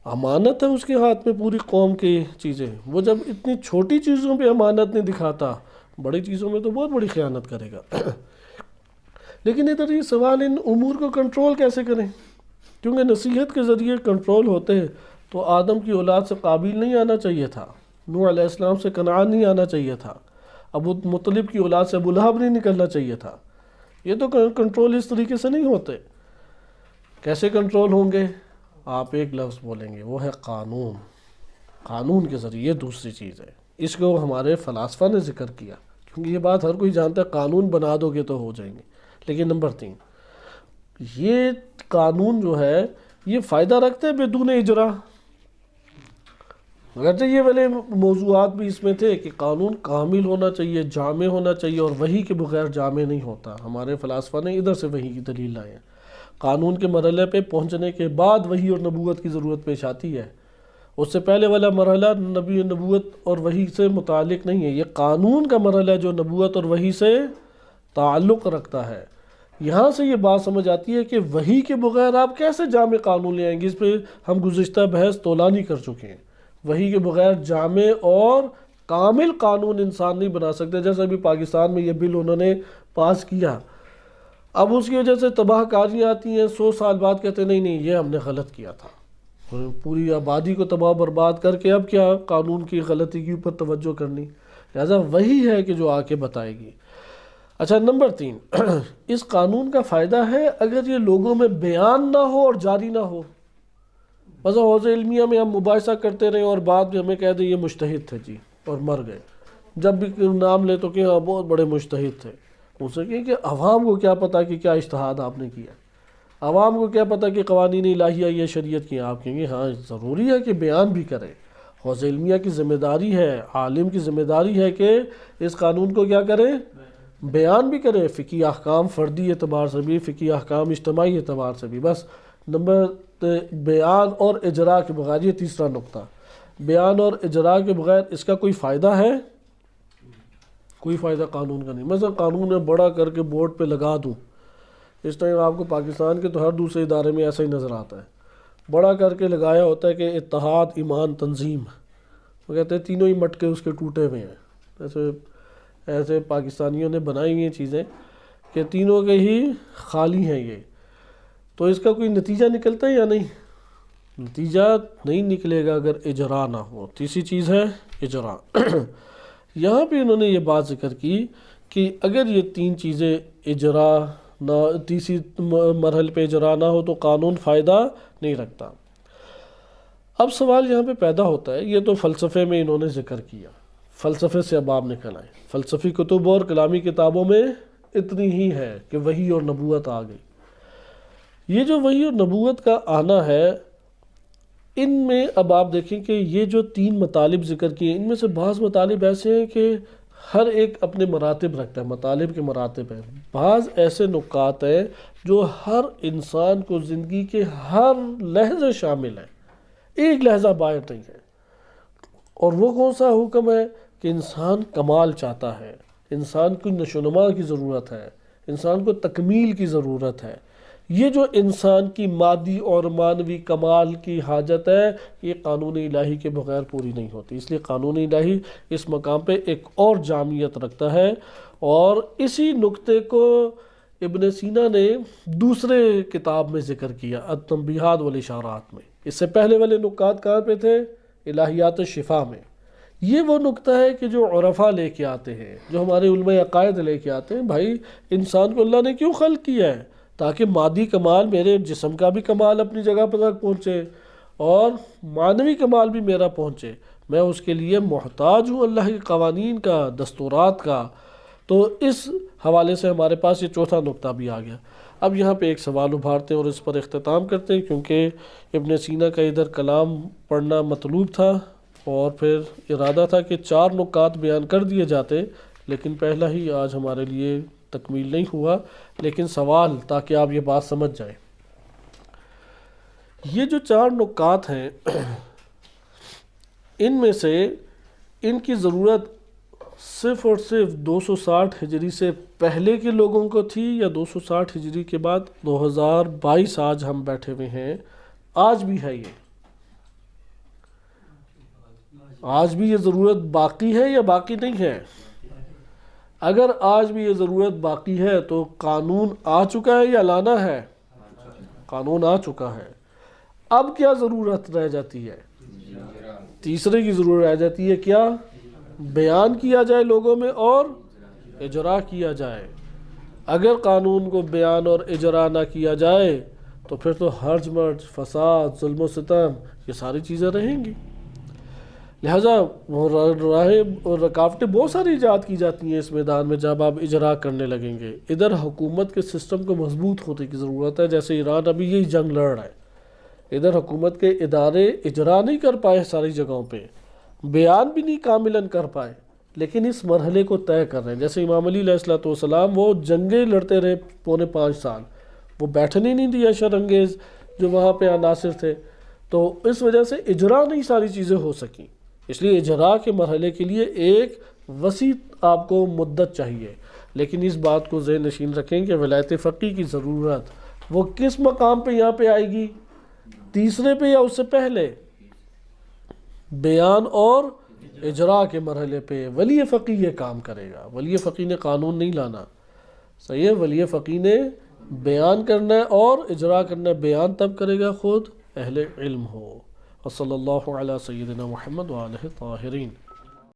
امانت ہے اس کے ہاتھ میں پوری قوم کی چیزیں، وہ جب اتنی چھوٹی چیزوں پہ امانت نہیں دکھاتا، بڑی چیزوں میں تو بہت بڑی خیانت کرے گا۔ لیکن ادھر یہ سوال ان امور کو کنٹرول کیسے کریں، کیونکہ نصیحت کے ذریعے کنٹرول ہوتے تو آدم کی اولاد سے قابل نہیں آنا چاہیے تھا، نوح علیہ السلام سے کنعان نہیں آنا چاہیے تھا، ابو مطلب کی اولاد سے ابو لہب نہیں نکلنا چاہیے تھا۔ یہ تو کنٹرول اس طریقے سے نہیں ہوتے۔ کیسے کنٹرول ہوں گے؟ آپ ایک لفظ بولیں گے، وہ ہے قانون۔ قانون کے ذریعے دوسری چیز ہے، اس کو ہمارے فلاسفہ نے ذکر کیا، کیونکہ یہ بات ہر کوئی جانتا ہے، قانون بنا دو گے تو ہو جائیں گے۔ لیکن نمبر 3، یہ قانون جو ہے یہ فائدہ رکھتے بدون اجرا۔ اگرچہ یہ والے موضوعات بھی اس میں تھے کہ قانون کامل ہونا چاہیے، جامع ہونا چاہیے، اور وحی کے بغیر جامع نہیں ہوتا۔ ہمارے فلاسفہ نے ادھر سے وحی کی دلیل لائے ہیں۔ قانون کے مرحلے پہ پہنچنے کے بعد وحی اور نبوت کی ضرورت پیش آتی ہے، اس سے پہلے والا مرحلہ نبی نبوت اور وحی سے متعلق نہیں ہے۔ یہ قانون کا مرحلہ ہے جو نبوت اور وحی سے تعلق رکھتا ہے۔ یہاں سے یہ بات سمجھ آتی ہے کہ وحی کے بغیر آپ کیسے جامع قانون لے آئیں گے، اس پہ ہم گزشتہ بحث طولانی کر چکے ہیں۔ وحی کے بغیر جامع اور کامل قانون انسان نہیں بنا سکتے، جیسے ابھی پاکستان میں یہ بل انہوں نے پاس کیا، اب اس کی وجہ سے تباہ کاریاں آتی ہیں، 100 سال بعد کہتے ہیں نہیں یہ ہم نے غلط کیا تھا، پوری آبادی کو تباہ برباد کر کے اب کیا قانون کی غلطی کے اوپر توجہ کرنی۔ لہذا وہی ہے کہ جو آ کے بتائے گی۔ اچھا، نمبر 3، اس قانون کا فائدہ ہے اگر یہ لوگوں میں بیان نہ ہو اور جاری نہ ہو۔ مثلا حوض علمیہ میں ہم مباحثہ کرتے رہے اور بعد میں ہمیں کہہ دیں یہ مجتہد تھے جی، اور مر گئے، جب بھی نام لے تو کہ ہاں بہت بڑے مجتہد تھے۔ ان سے کہ عوام کو کیا پتہ کہ کیا اجتہاد آپ نے کیا، عوام کو کیا پتہ کہ قوانین الہیہ یہ شریعت کی آپ کہیں گے۔ ہاں ضروری ہے کہ بیان بھی کرے، حوض علمیہ کی ذمہ داری ہے، عالم کی ذمہ داری ہے کہ اس قانون کو کیا کرے، بیان بھی کرے، فقہی احکام فردی اعتبار سے بھی، فقہی احکام اجتماعی اعتبار سے بھی۔ بس نمبر بیان اور اجراء کے بغیر، یہ تیسرا نقطہ، بیان اور اجراء کے بغیر اس کا کوئی فائدہ ہے؟ کوئی فائدہ قانون کا نہیں۔ مثلا قانون میں بڑا کر کے بورڈ پہ لگا دوں، اس ٹائم آپ کو پاکستان کے تو ہر دوسرے ادارے میں ایسا ہی نظر آتا ہے، بڑا کر کے لگایا ہوتا ہے کہ اتحاد، ایمان، تنظیم، وہ کہتے ہیں تینوں ہی مٹکے اس کے ٹوٹے ہوئے ہیں۔ ایسے پاکستانیوں نے بنائی ہوئی چیزیں کہ تینوں کے ہی خالی ہیں یہ، تو اس کا کوئی نتیجہ نکلتا ہے یا نہیں؟ نتیجہ نہیں نکلے گا اگر اجراء نہ ہو۔ تیسری چیز ہے اجراء۔ یہاں پہ انہوں نے یہ بات ذکر کی کہ اگر یہ 3 چیزیں اجراء نہ، تیسری مرحلے پہ اجراء نہ ہو تو قانون فائدہ نہیں رکھتا۔ اب سوال یہاں پہ پیدا ہوتا ہے، یہ تو فلسفے میں انہوں نے ذکر کیا، فلسفے سے اب آپ نکل آئے، فلسفی کتب اور کلامی کتابوں میں اتنی ہی ہے کہ وحی اور نبوت آ گئی۔ یہ جو وحی اور نبوت کا آنا ہے، ان میں اب آپ دیکھیں کہ یہ جو 3 مطالب ذکر کیے، ان میں سے بعض مطالب ایسے ہیں کہ ہر ایک اپنے مراتب رکھتا ہے، مطالب کے مراتب ہیں۔ بعض ایسے نکات ہیں جو ہر انسان کو زندگی کے ہر لحظے شامل ہیں، ایک لحظہ باہر نہیں ہے۔ اور وہ کون سا حکم ہے کہ انسان کمال چاہتا ہے، انسان کو نشو و نما کی ضرورت ہے، انسان کو تکمیل کی ضرورت ہے۔ یہ جو انسان کی مادی اور معنوی کمال کی حاجت ہے، یہ قانون الہی کے بغیر پوری نہیں ہوتی۔ اس لیے قانون الہی اس مقام پہ ایک اور جامعیت رکھتا ہے، اور اسی نقطے کو ابن سینا نے دوسرے کتاب میں ذکر کیا، التنبیہات والاشارات میں۔ اس سے پہلے والے نکات کہاں پہ تھے؟ الہیات الشفا میں۔ یہ وہ نکتہ ہے کہ جو عرفاء لے کے آتے ہیں، جو ہمارے علماء عقائد لے کے آتے ہیں، بھائی انسان کو اللہ نے کیوں خلق کیا ہے؟ تاکہ مادی کمال، میرے جسم کا بھی کمال اپنی جگہ پر تک پہنچے اور معنوی کمال بھی میرا پہنچے۔ میں اس کے لیے محتاج ہوں اللہ کے قوانین کا، دستورات کا۔ تو اس حوالے سے ہمارے پاس یہ چوتھا نکتہ بھی آ گیا۔ اب یہاں پہ ایک سوال ابھارتے ہیں اور اس پر اختتام کرتے ہیں، کیونکہ ابن سینا کا ادھر کلام پڑھنا مطلوب تھا اور پھر ارادہ تھا کہ 4 نکات بیان کر دیے جاتے، لیکن پہلا ہی آج ہمارے لیے تکمیل نہیں ہوا۔ لیکن سوال تاکہ آپ یہ بات سمجھ جائیں، یہ جو 4 نکات ہیں ان میں سے ان کی ضرورت صرف اور صرف 260 ہجری سے پہلے کے لوگوں کو تھی یا 260 ہجری کے بعد 2022 آج ہم بیٹھے ہوئے ہیں، آج بھی ہے؟ یہ آج بھی یہ ضرورت باقی ہے یا باقی نہیں ہے؟ اگر آج بھی یہ ضرورت باقی ہے تو قانون آ چکا ہے یا لانا ہے؟ قانون آ چکا ہے۔ اب کیا ضرورت رہ جاتی ہے؟ تیسرے کی ضرورت رہ جاتی ہے، کیا؟ بیان کیا جائے لوگوں میں اور اجرا کیا جائے۔ اگر قانون کو بیان اور اجرا نہ کیا جائے تو پھر تو ہرج مرج، فساد، ظلم و ستم، یہ ساری چیزیں رہیں گی۔ لہٰذا راہیں اور رکاوٹیں بہت ساری ایجاد کی جاتی ہیں اس میدان میں جب آپ اجرا کرنے لگیں گے۔ ادھر حکومت کے سسٹم کو مضبوط ہونے کی ضرورت ہے، جیسے ایران ابھی یہی جنگ لڑ رہا ہے۔ ادھر حکومت کے ادارے اجرا نہیں کر پائے ساری جگہوں پہ، بیان بھی نہیں کاملاً کر پائے، لیکن اس مرحلے کو طے کر رہے ہیں۔ جیسے امام علی علیہ السلام وہ جنگیں لڑتے رہے 4.5 سال، وہ بیٹھنے نہیں دیا شرنگیز جو وہاں پہ عناصر تھے، تو اس وجہ سے اجرا نہیں ساری چیزیں ہو سکیں۔ اس لیے اجرا کے مرحلے کے لیے ایک وسیع آپ کو مدت چاہیے۔ لیکن اس بات کو ذہن نشین رکھیں کہ ولایت فقیہ کی ضرورت وہ کس مقام پہ یہاں پہ آئے گی؟ تیسرے پہ یا اس سے پہلے؟ بیان اور اجرا کے مرحلے پہ ولی فقیہ یہ کام کرے گا۔ ولی فقیہ نے قانون نہیں لانا، صحیح ہے؟ ولی فقیہ نے بیان کرنا ہے اور اجرا کرنا ہے۔ بیان تب کرے گا خود اہل علم ہو۔ وصلی اللہ علی سیدنا محمد وآلہ الطاہرین۔